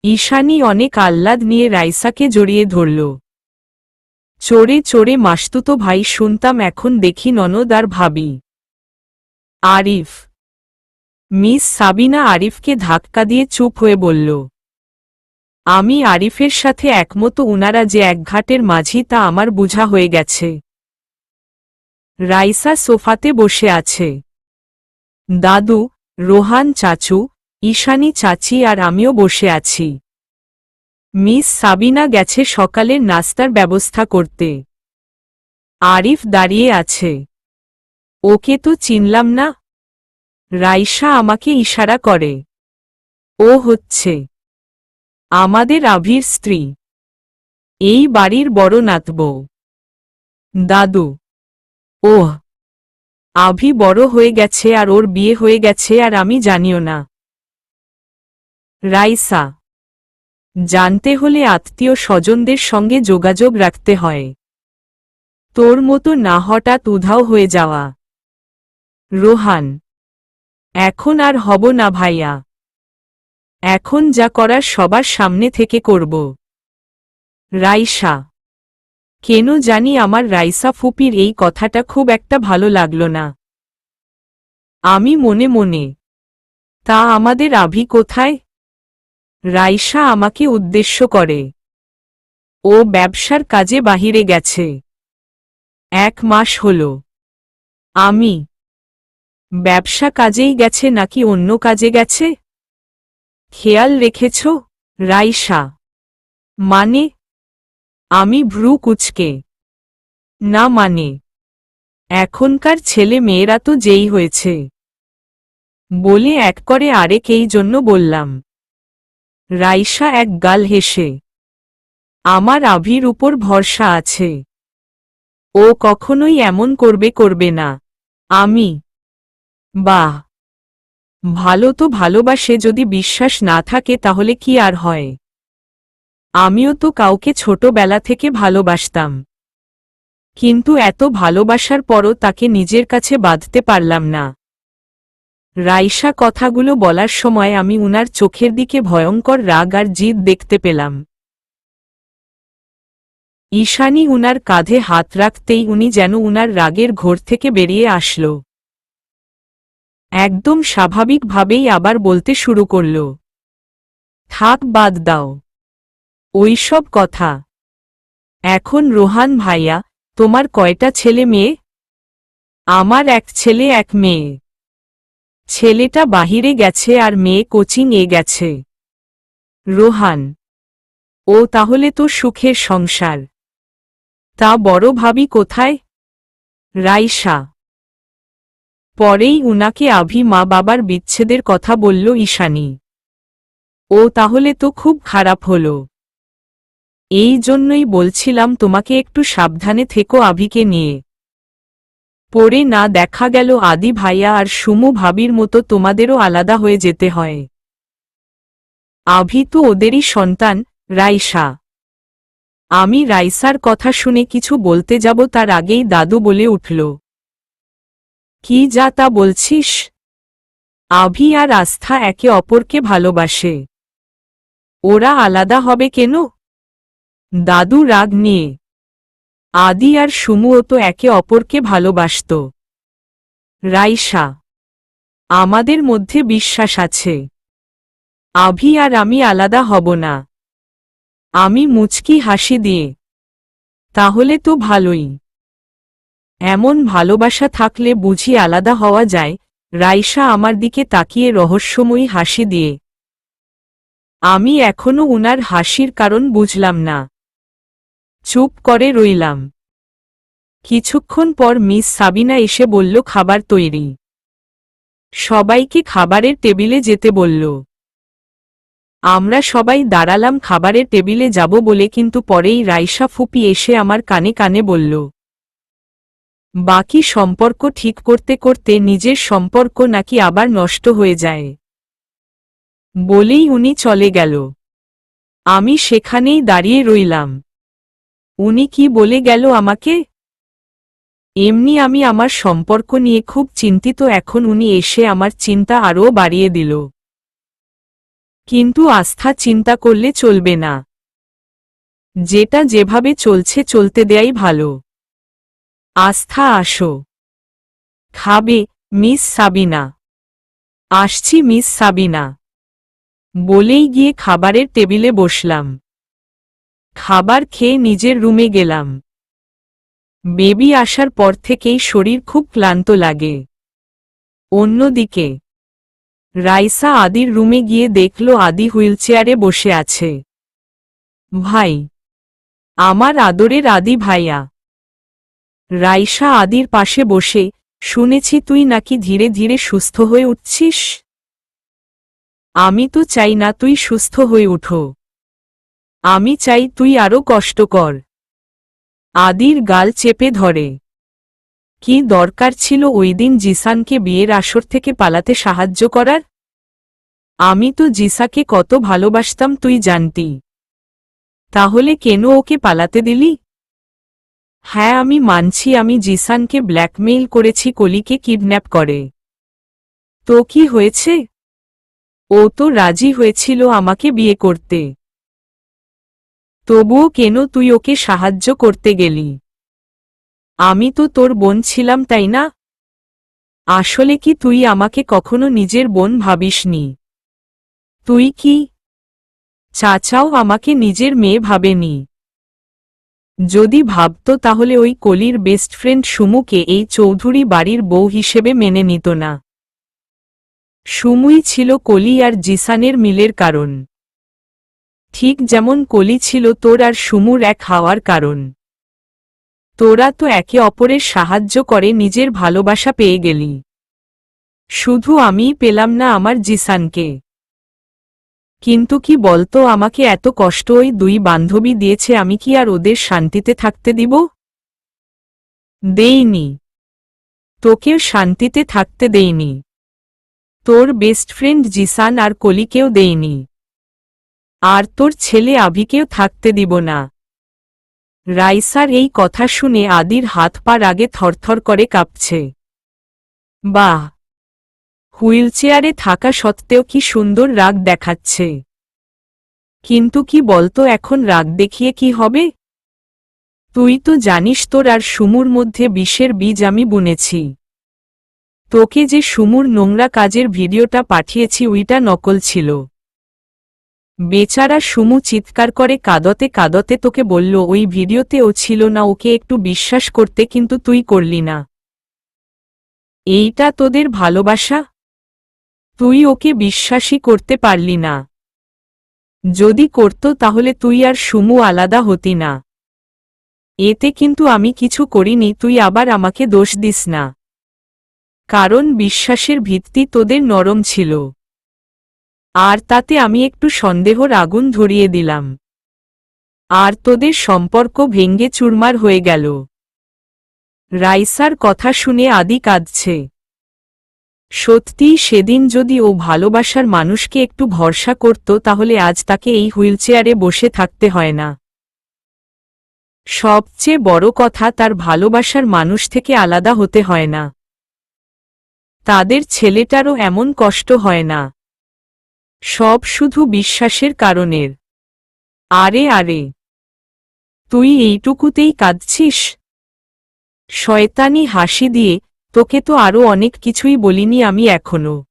ঈশানী অনেক আহ্লাদ নিয়ে রাইসাকে জড়িয়ে ধরল। চোরে চোরে মাসতুতো ভাই শুনতাম, এখন দেখি ননদ আর ভাবি। আরিফ। মিস সাবিনা আরিফকে ধাক্কা দিয়ে চুপ হয়ে বলল, আমি আরিফের সাথে একমত, উনারা যে একঘাটের মাঝি তা আমার বুঝা হয়ে গেছে। রাইসা সোফাতে বসে আছে। দাদু, রোহান চাচু, ঈশানী চাচি আর আমিও বসে আছি। মিস সাবিনা গেছে সকালের নাস্তার ব্যবস্থা করতে। আরিফ দাঁড়িয়ে আছে। ওকে তো চিনলাম না। রাইসা আমাকে ইশারা করে। ও হচ্ছে আমাদের আভির স্ত্রী, এই বাড়ির বড় নাতবউ। দাদু। ওহ, আভি বড় হয়ে গেছে আর ওর বিয়ে হয়ে গেছে আর আমি জানিও না। রাইসা। জানতে হলে আত্মীয় স্বজনদের সঙ্গে যোগাযোগ রাখতে হয়। তোর মতো না হঠাৎ উধাও হয়ে যাওয়া। রোহান। এখন আর হব না ভাইয়া। এখন যা করার সবার সামনে থেকে করব। রাইসা। কেন জানি আমার রাইসা ফুপির এই কথাটা খুব একটা ভালো লাগল না। আমি মনে মনে, তা আমাদের আভি কোথায়? রাইসা আমাকে উদ্দেশ্য করে। ও ব্যবসার কাজে বাহিরে গেছে। 1 মাস হল। আমি। ব্যবসা কাজেই গেছে নাকি অন্য কাজে গেছে? খেয়াল রেখেছ? রাইসা। মানে? আমি ভ্রু কুঁচকে, না মানে, এখনকার ছেলে মেয়েরা তো যেই হয়েছে বলে এক করে আরেক, এই জন্য বললাম। রাইসা এক গাল হেসে। আমার আভির উপর ভরসা আছে। ও কখনোই এমন করবে না। আমি। বাহ, ভালো তো ভালোবাসে, যদি বিশ্বাস না থাকে তাহলে কি আর হয়? আমিও তো কাউকে ছোটবেলা থেকে ভালোবাসতাম, কিন্তু এত ভালোবাসার পরও তাকে নিজের কাছে বাঁধতে পারলাম না। রাইসা কথাগুলো বলার সময় আমি উনার চোখের দিকে ভয়ঙ্কর রাগ আর জিদ দেখতে পেলাম। ঈশানী উনার কাঁধে হাত রাখতেই উনি যেন উনার রাগের ঘোর থেকে বেরিয়ে আসল। একদম স্বাভাবিকভাবেই আবার বলতে শুরু করল, থাক, বাদ দাও ওইসব কথা। এখন রোহান ভাইয়া, তোমার কয়টা ছেলে মেয়ে? আমার 1 ছেলে 1 মেয়ে। ছেলেটা বাহিরে গেছে আর মেয়ে কোচিং এ গেছে। রোহান। ও তাহলে তো সুখের সংসার। তা বড় ভাবি কোথায়? রাইসা। পরেই উনাকে আভি মা বাবার বিচ্ছেদের কথা বলল ঈশানী। ও তাহলে তো খুব খারাপ হল। এই জন্যই বলছিলাম তোমাকে একটু সাবধানে থেকো আভিকে নিয়ে। পরে না দেখা গেল আদি ভাইয়া আর সুমু ভাবির মতো তোমাদেরও আলাদা হয়ে যেতে হয়। আভি তো ওদেরই সন্তান। রাইসা। আমি রাইসার কথা শুনে কিছু বলতে যাব তার আগেই দাদু বলে উঠল, কি যা তা বলছিস? আভি আর আস্থা একে অপরকে ভালোবাসে। ওরা আলাদা হবে কেন? দাদু রাগ নিয়ে। আদি আর সুমুও তো একে অপরকে ভালোবাসত। রাইসা। আমাদের মধ্যে বিশ্বাস আছে। আভি আর আমি আলাদা হব না। আমি মুচকি হাসি দিয়ে, তাহলে তো ভালোই। এমন ভালোবাসা থাকলে বুঝি আলাদা হওয়া যায়? রাইসা আমার দিকে তাকিয়ে রহস্যময়ী হাসি দিয়ে। আমি এখনো উনার হাসির কারণ বুঝলাম না। চুপ করে রইলাম। কিছুক্ষণ পর মিস সাবিনা এসে বলল, খাবার তৈরি। সবাইকে খাবারের টেবিলে যেতে বলল। আমরা সবাই দাঁড়ালাম খাবারের টেবিলে যাব বলে, কিন্তু পরেই রাইসা ফুপি এসে আমার কানে কানে বলল, বাকি সম্পর্ক ঠিক করতে করতে নিজের সম্পর্ক নাকি আবার নষ্ট হয়ে যায়। বলেই উনি চলে গেল। আমি সেখানেই দাঁড়িয়ে রইলাম। উনি কি বলে গেল আমাকে? এমনি আমি আমার সম্পর্ক নিয়ে খুব চিন্তিত, এখন উনি এসে আমার চিন্তা আরও বাড়িয়ে দিল। কিন্তু আস্থা চিন্তা করলে চলবে না। যেটা যেভাবে চলছে চলতে দেয়াই ভালো। আস্থা আসো। খাবে, মিস সাবিনা? আসছি মিস সাবিনা। বলেই গিয়ে খাবারের টেবিলে বসলাম। খাবার খেয়ে নিজের রুমে গেলাম। বেবি আসার পর থেকেই শরীর খুব ক্লান্ত লাগে। অন্যদিকে রাইসা আদির রুমে গিয়ে দেখল আদি হুইলচেয়ারে বসে আছে। ভাই, আমার আদরের আদি ভাইয়া। রাইসা আদির পাশে বসে, শুনেছি তুই নাকি ধীরে ধীরে সুস্থ হয়ে উঠছিস। আমি তো চাই না তুই সুস্থ হয়ে উঠো। আমি চাই তুই আরো কষ্ট কর। আদির গাল চেপে ধরে। কি দরকার ছিল ওই দিন জিসানকে বিয়ের আসর থেকে পালাতে সাহায্য করার? আমি তো জিসাকে কত ভালোবাসতাম তুই জানতি। তাহলে কেন ওকে পালাতে দিলি? হ্যাঁ, আমি মানছি আমি জিসানকে ব্ল্যাকমেইল করেছি কলিকে কিডন্যাপ করে। তো কি হয়েছে? ও তো রাজি হয়েছিল আমাকে বিয়ে করতে। তবুও কেন তুই ওকে সাহায্য করতে গেলি? আমি তো তোর বোন ছিলাম, তাই না? আসলে কি তুই আমাকে কখনো নিজের বোন ভাবিসনি? তুই কি চাচাও আমাকে নিজের মেয়ে ভাবেনি? যদি ভাবত তাহলে ওই কলির বেস্ট ফ্রেন্ড সুমুকে এই চৌধুরী বাড়ির বউ হিসেবে মেনে নিত না। সুমুই ছিল কলি আর জিসানের মিলের কারণ। ঠিক যেমন কলি ছিল তোর আর সুমুর এক হওয়ার কারণ। তোরা তো একে অপরের সাহায্য করে নিজের ভালোবাসা পেয়ে গেলি। শুধু আমিই পেলাম না আমার জিসানকে। কিন্তু কি বলতো, আমাকে এত কষ্ট ওই দুই বান্ধবী দিয়েছে, আমি কি আর ওদের শান্তিতে থাকতে দিব? দেইনি। তোকেও শান্তিতে থাকতে দেইনি। তোর বেস্ট ফ্রেন্ড জিসান আর কলিকেও দেইনি। আর তোর ছেলে আভিকেও থাকতে দিব না। রাইসার এই কথা শুনে আদির হাত পা রাগে থরথর করে কাঁপছে। বাহ, হুইলচেয়ারে থাকা সত্ত্বেও কি সুন্দর রাগ দেখাচ্ছে। কিন্তু কি বলতো, এখন রাগ দেখিয়ে কি হবে? তুই তো জানিস তোর আর সুমুর মধ্যে বিষের বীজ আমি বুনেছি। তোকে যে সুমুর নোংরা কাজের ভিডিওটা পাঠিয়েছি ওইটা নকল ছিল। বেচারা সুমু চিৎকার করে কাঁদতে কাঁদতে তোকে বলল ওই ভিডিওতে ও ছিল না, ওকে একটু বিশ্বাস করতে, কিন্তু তুই করলি না। এইটা তোদের ভালোবাসা? তুই ওকে বিশ্বাসই করতে পারলি না। যদি করত তাহলে তুই আর সুমু আলাদা হতি না। এতে কিন্তু আমি কিছু করিনি, তুই আবার আমাকে দোষ দিস না। কারণ বিশ্বাসের ভিত্তি তোদের নরম ছিল। আর তাতে আমি একটু সন্দেহর আগুন ধরিয়ে দিলাম। আর তোদের সম্পর্ক ভেঙ্গে চুরমার হয়ে গেল। রাইসার কথা শুনে আদি কাঁদছে। সত্যিই সেদিন যদি ও ভালোবাসার মানুষকে একটু ভরসা করত তাহলে আজ তাকে এই হুইলচেয়ারে বসে থাকতে হয় না। সবচেয়ে বড় কথা, তার ভালোবাসার মানুষ থেকে আলাদা হতে হয় না। তাদের ছেলেটারও এমন কষ্ট হয় না। সব শুধু বিশ্বাসের কারণের। আরে আরে, তুই এইটুকুতেই কাঁদছিস? শয়তানি হাসি দিয়ে, তোকে তো আরো অনেক কিছুই বলিনি আমি এখনো।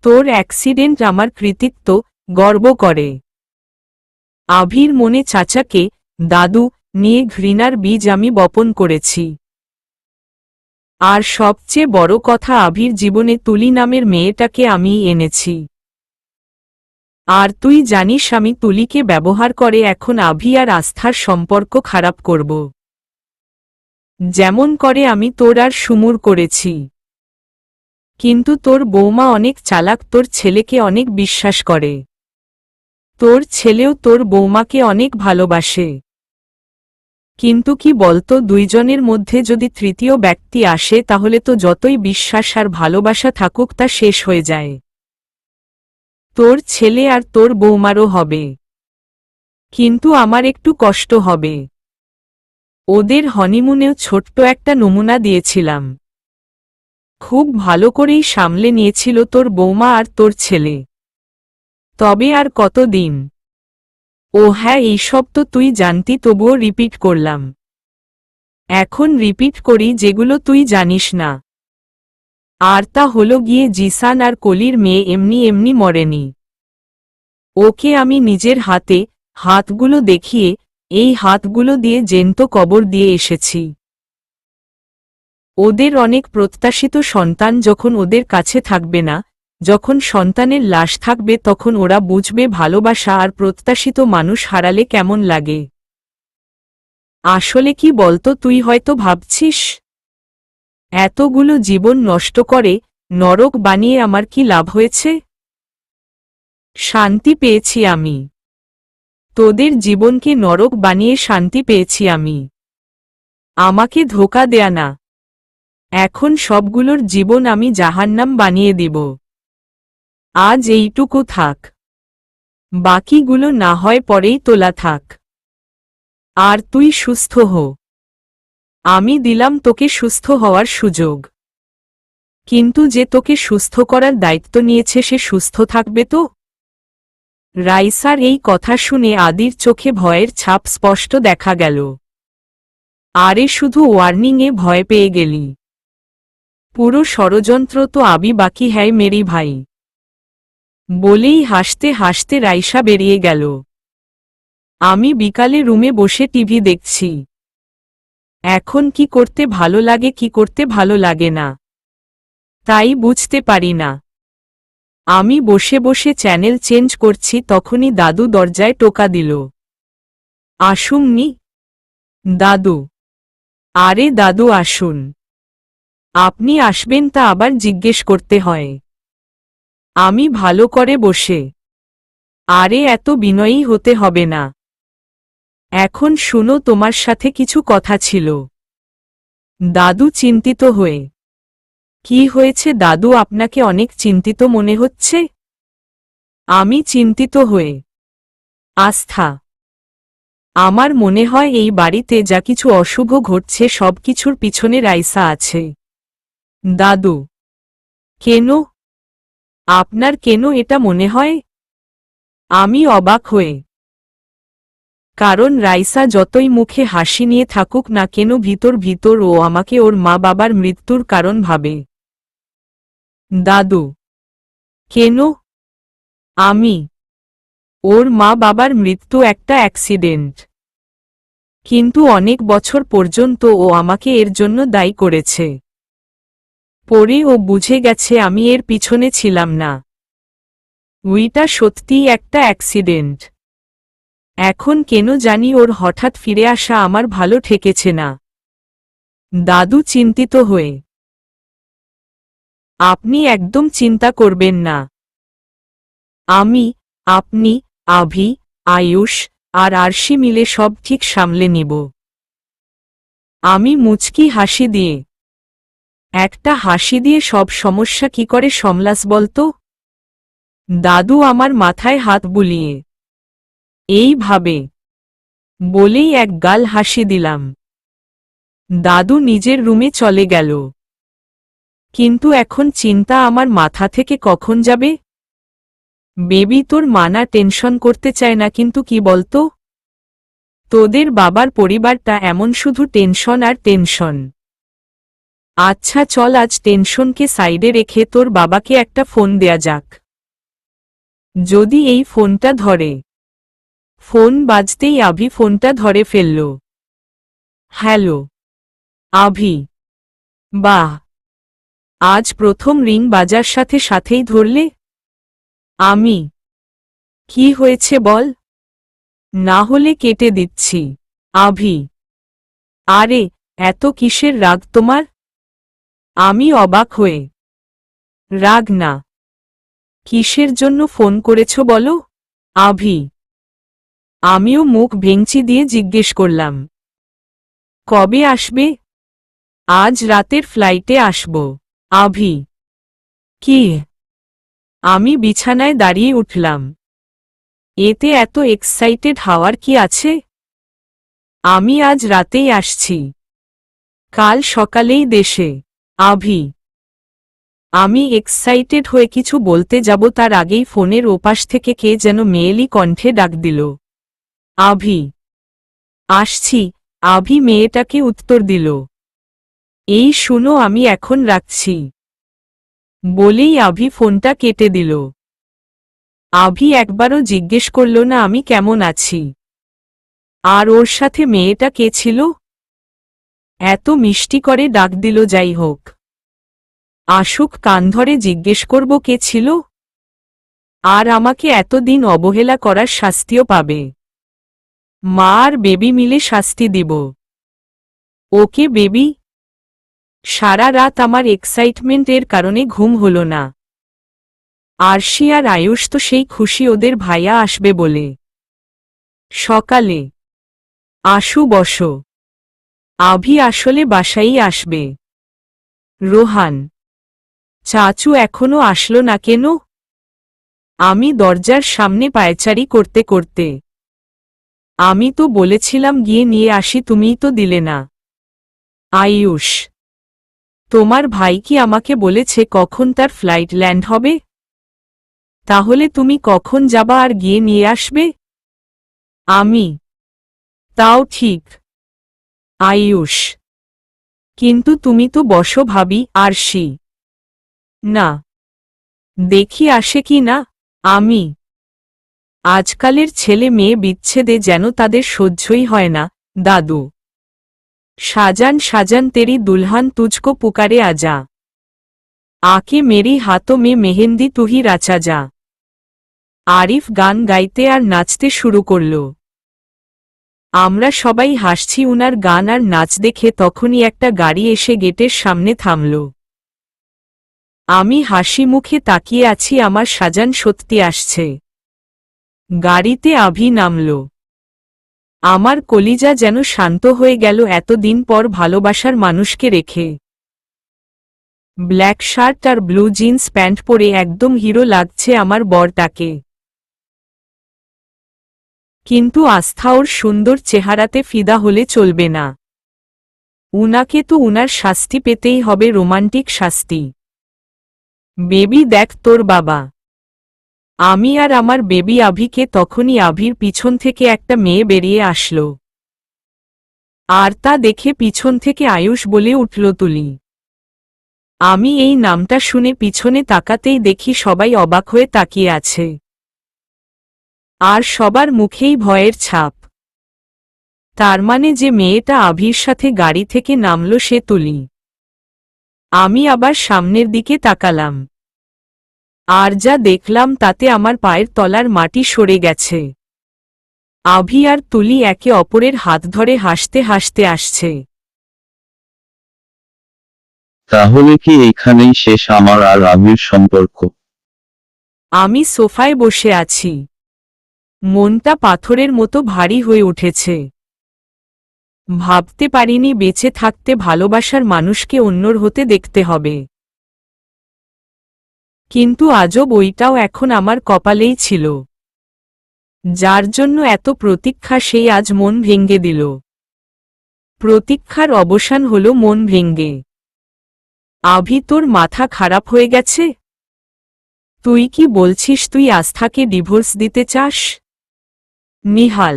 তোর অ্যাক্সিডেন্ট আমার কৃতিত্ব, গর্ব করে। আভির মনে চাচাকে, দাদু, নিয়ে ঘৃণার বীজ আমি বপন করেছি। আর সবচেয়ে বড় কথা, আভির জীবনে তুলি নামের মেয়েটাকে আমিই এনেছি। আর তুই জানিস আমি তুলিকে ব্যবহার করে এখন আভি আর আস্থার সম্পর্ক খারাপ করব। যেমন করে আমি তোর আর সুমুর করেছি। কিন্তু তোর বৌমা অনেক চালাক, তোর ছেলেকে অনেক বিশ্বাস করে। তোর ছেলেও তোর বৌমাকে অনেক ভালোবাসে। কিন্তু কি বলতো, দুইজনের মধ্যে যদি তৃতীয় ব্যক্তি আসে তাহলে তো যতই বিশ্বাস আর ভালোবাসা থাকুক তা শেষ হয়ে যায়। তোর ছেলে আর তোর বৌমারও হবে। কিন্তু আমার একটু কষ্ট হবে। ওদের হনিমুনেও ছোট্ট একটা নমুনা দিয়েছিলাম। খুব ভালো করেই সামলে নিয়েছিল তোর বৌমা আর তোর ছেলে। তবে আর কতদিন? ও হ্যাঁ, এইসব তো তুই জানতি, তবুও রিপিট করলাম। এখন রিপিট করি যেগুলো তুই জানিস না। আর তা হলো গিয়ে জিসান আর কলির মেয়ে এমনি এমনি মরেনি। ওকে আমি নিজের হাতগুলো দেখিয়ে, এই হাতগুলো দিয়ে জ্যান্ত কবর দিয়ে এসেছি। ওদের অনেক প্রত্যাশিত সন্তান যখন ওদের কাছে থাকবে না, যখন সন্তানের লাশ থাকবে, তখন ওরা বুঝবে ভালোবাসা আর প্রত্যাশিত মানুষ হারালে কেমন লাগে। আসলে কি বলতো, তুই হয়তো ভাবছিস, এতগুলো জীবন নষ্ট করে নরক বানিয়ে আমার কি লাভ হয়েছে? শান্তি পেয়েছি আমি। তোদের জীবনকে নরক বানিয়ে শান্তি পেয়েছি আমি। আমাকে ধোঁকা দেয়া না। এখন সবগুলোর জীবন আমি জাহান্নাম বানিয়ে দিব। আজ এইটুকু থাক, বাকিগুলো না হয় পরেই তোলা থাক। আর তুই সুস্থ হো। আমি দিলাম তোকে সুস্থ হওয়ার সুযোগ, কিন্তু যে তোকে সুস্থ করার দায়িত্ব নিয়েছে সে সুস্থ থাকবে তো? রাইসার এই কথা শুনে আদির চোখে ভয়ের ছাপ স্পষ্ট দেখা গেল। আরে শুধু ওয়ার্নিংয়ে ভয় পেয়ে গেলি? পুরো ষড়যন্ত্র তো আবি বাকি হ্যায় মেরি ভাই। বলেই হাসতে হাসতে রাইসা বেরিয়ে গেল। আমি বিকালে রুমে বসে টিভি দেখছি। এখন কি করতে ভালো লাগে কি করতে ভালো লাগে না তাই বুঝতে পারি না। আমি বসে বসে চ্যানেল চেঞ্জ করছি, তখনই দাদু দরজায় টোকা দিল। আসুননি দাদু? আরে দাদু আসুন। আপনি আসবেন তা আবার জিজ্ঞেস করতে হয়? আমি ভালো করে বসে। আরে এত বিনয়ী হতে হবে না। এখন শুনো, তোমার সাথে কিছু কথা ছিল। দাদু চিন্তিত হয়ে। কি হয়েছে দাদু, আপনাকে অনেক চিন্তিত মনে হচ্ছে? আমি চিন্তিত হয়ে। আস্থা, আমার মনে হয় এই বাড়িতে যা কিছু অশুভ ঘটছে সবকিছুর পিছনে রাইসা আছে। দাদু, কেন? আপনার কেন এটা মনে হয়? আমি অবাক হয়ে। কারণ রাইসা যতই মুখে হাসি নিয়ে থাকুক না কেন, ভিতর ভিতর ও আমাকে ওর মা বাবার মৃত্যুর কারণ ভাবে। দাদু, কেন? আমি ওর মা বাবার মৃত্যু একটা অ্যাক্সিডেন্ট, কিন্তু অনেক বছর পর্যন্ত ও আমাকে এর জন্য দায়ী করেছে। পরে ও বুঝে গেছে আমি এর পিছনে ছিলাম না। উইটা সত্যিই একটা অ্যাক্সিডেন্ট। এখন কেন জানি ওর হঠাৎ ফিরে আসা আমার ভালো ঠেকেছে না। দাদু চিন্তিত হয়ে। আপনি একদম চিন্তা করবেন না। আমি, আপনি, আভি, আয়ুষ আর আরশি মিলে সব ঠিক সামলে নিব। আমি মুচকি হাসি দিয়ে। একটা হাসি দিয়ে সব সমস্যা কি করে সামলাস বলতো? দাদু আমার মাথায় হাত বুলিয়ে। এইভাবে বলেই এক গাল হাসি দিলাম। দাদু নিজের রুমে চলে গেল। কিন্তু এখন চিন্তা আমার মাথা থেকে কখন যাবে? বেবি, তোর মানা টেনশন করতে চায় না, কিন্তু কি বলতো, তোদের বাবার পরিবারটা এমন, শুধু টেনশন আর টেনশন। আচ্ছা চল, আজ টেনশনকে সাইডে রেখে তোর বাবাকে একটা ফোন দেয়া যাক। যদি এই ফোনটা ধরে। ফোন বাজতেই আভি ফোনটা ধরে ফেলল। হ্যালো আভি। বাহ, আজ প্রথম রিং বাজার সাথে সাথেই ধরলে। আমি, কি হয়েছে বল, না হলে কেটে দিচ্ছি। আভি, আরে এত কিসের রাগ তোমার? আমি অবাক হয়ে। রাগ না, কিসের জন্য ফোন করেছ বলো? আভি, আমিও মুখ ভেঙচি দিয়ে জিজ্ঞেস করলাম। কবে আসবে? আজ রাতের ফ্লাইটে আসব। আভি, কি? আমি বিছানায় দাঁড়িয়ে উঠলাম। এতে এত এক্সাইটেড হওয়ার কি আছে? আমি আজ রাতেই আসছি, কাল সকালেই দেশে। আভি, আমি এক্সাইটেড হয়ে কিছু বলতে যাব তার আগেই ফোনের ওপাশ থেকে কে যেন মেয়েলি কণ্ঠে ডাক দিল। আভি। আসছি। আভি মেয়েটাকে উত্তর দিল। এই শুনো, আমি এখন রাখছি বলেই আভি ফোনটা কেটে দিল। আভি একবারও জিজ্ঞেস করল না আমি কেমন আছি। আর ওর সাথে মেয়েটা কে ছিল? এত মিষ্টি করে ডাক দিল। যাই হোক, আসুক, কান ধরে জিজ্ঞেস করব কে ছিল। আর আমাকে এতদিন অবহেলা করার শাস্তিও পাবে। মা আর বেবি মিলে শাস্তি দিব। Okay baby. সারা রাত আমার এক্সাইটমেন্টের কারণে ঘুম হল না। আরশি আর আয়ুষ তো সেই খুশি ওদের ভাইয়া আসবে বলে। সকালে। আসু, বসো। আভি আসলে বাসায়ই আসবে। রোহান। চাচু এখনো আসলো না কেন? আমি দরজার সামনে পায়চারি করতে করতে। আমি তো বলেছিলাম গিয়ে নিয়ে আসি, তুমিই তো দিলে না। আয়ুষ। তোমার ভাই কি আমাকে বলেছে কখন তার ফ্লাইট ল্যান্ড হবে? তাহলে তুমি কখন যাবা আর গিয়ে নিয়ে আসবে? আমি। তাও ঠিক। আয়ুষ। কিন্তু তুমি তো বসো ভাবি। আরশি। না, দেখি আসে কি না। আমি। আজকালের ছেলে মেয়ে বিচ্ছেদে যেন তাদের সহ্যই হয় না। দাদু। সাজান সাজান তেরি দুলহান তুজকো পুকারে আজা। আকে মেরি হাতো মে মেহেন্দি তুহি রাচা যা। আরিফ গান গাইতে আর নাচতে শুরু করল। আমরা সবাই হাসছি উনার গান আর নাচ দেখে। তখনই একটা গাড়ি এসে গেটের সামনে থামল। আমি হাসি মুখে তাকিয়ে আছি, আমার সাজান সত্যি আসছে। গাড়িতে আভি নামল। আমার কলিজা যেন শান্ত হয়ে গেল এতদিন পর ভালোবাসার মানুষকে রেখে। ব্ল্যাক শার্ট আর ব্লু জিন্স প্যান্ট পরে একদম হিরো লাগছে আমার বরটাকে। কিন্তু আস্থা ওর সুন্দর চেহারাতে ফিদা হলে চলবে না। উনাকে তো উনার শাস্তি পেতেই হবে, রোমান্টিক শাস্তি। বেবি দেখ তোর বাবা। আমি আর আমার বেবি আভিকে। তখনই আভির পিছন থেকে একটা মেয়ে বেরিয়ে আসল। আর তা দেখে পিছন থেকে আয়ুষ বলে উঠল তুলি। আমি এই নামটা শুনে পিছনে তাকাতেই দেখি সবাই অবাক হয়ে তাকিয়ে আছে। আর সবার মুখেই ভয়ের ছাপ। তার মানে যে মেয়েটা আভির সাথে গাড়ি থেকে নামল সে তুলি। আমি আবার সামনের দিকে তাকালাম। আর যা দেখলাম তাতে আমার পায়ের তলার মাটি সরে গেছে। আভি আর তুলি একে অপরের হাত ধরে হাসতে হাসতে আসছে। তাহলে কি এখানেই শেষ আমার আর আবির সম্পর্ক? আমি সোফায় বসে আছি। মনটা পাথরের মতো ভারী হয়ে উঠেছে। ভাবতে পারিনি বেঁচে থাকতে ভালোবাসার মানুষকে অন্যর হতে দেখতে হবে। কিন্তু আজব, ওইটাও এখন আমার কপালেই ছিল। যার জন্য এত প্রতীক্ষা সেই আজ মন ভেঙে দিল। প্রতীক্ষার অবসান হল মন ভেঙে। আভি, তোর মাথা খারাপ হয়ে গেছে? তুই কি বলছিস তুই আস্থাকে ডিভোর্স দিতে চাস? নিহাল।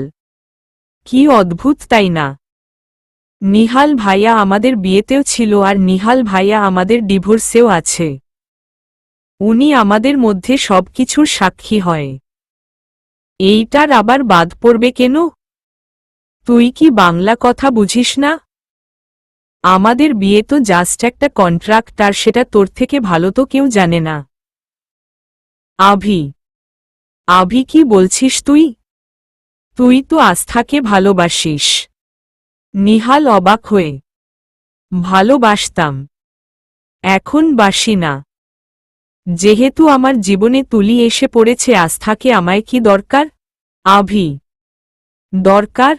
কি অদ্ভুত তাই না? নিহাল ভাইয়া আমাদের বিয়েতেও ছিল আর নিহাল ভাইয়া আমাদের ডিভোর্সেও আছে। উনি আমাদের মধ্যে সবকিছুর সাক্ষী হয়। এইটার আবার বাদ পড়বে কেন? তুই কি বাংলা কথা বুঝিস না? আমাদের বিয়ে তো জাস্ট একটা কন্ট্রাক্ট, আর সেটা তোর থেকে ভালো তো কেউ জানে না। আভি। আভি, কি বলছিস তুই? তুই তো আস্থাকে ভালোবাসিস। নিহাল অবাক হয়ে। ভালোবাসতাম, এখন বাসি না। যেহেতু আমার জীবনে তুলি এসে পড়েছে, আস্থাকে আমায় কি দরকার? আভি। দরকার?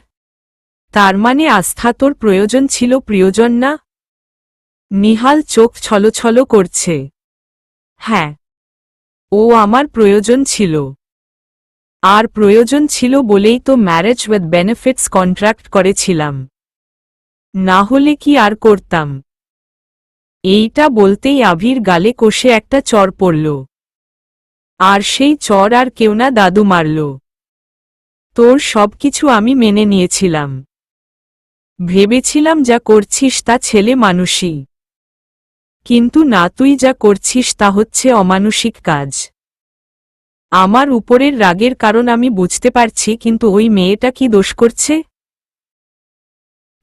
তার মানে আস্থা তোর প্রয়োজন ছিল, প্রিয়জন না? নিহাল চোখ ছলছল করছে। হ্যাঁ, ও আমার প্রয়োজন ছিল। আর প্রয়োজন ছিল বলেই তো ম্যারেজ উইথ বেনিফিটস কন্ট্রাক্ট করেছিলাম। না হলে কি আর করতাম? এইটা বলতেই আভির গালে কষে একটা চড় পড়ল। আর সেই চড় আর কেউ না, দাদু মারল। তোর সবকিছু আমি মেনে নিয়েছিলাম। ভেবেছিলাম যা করছিস তা ছেলে মানুষই, কিন্তু না, তুই যা করছিস তা হচ্ছে অমানুষিক কাজ। আমার উপরের রাগের কারণ আমি বুঝতে পারছি, কিন্তু ওই মেয়েটা কি দোষ করছে?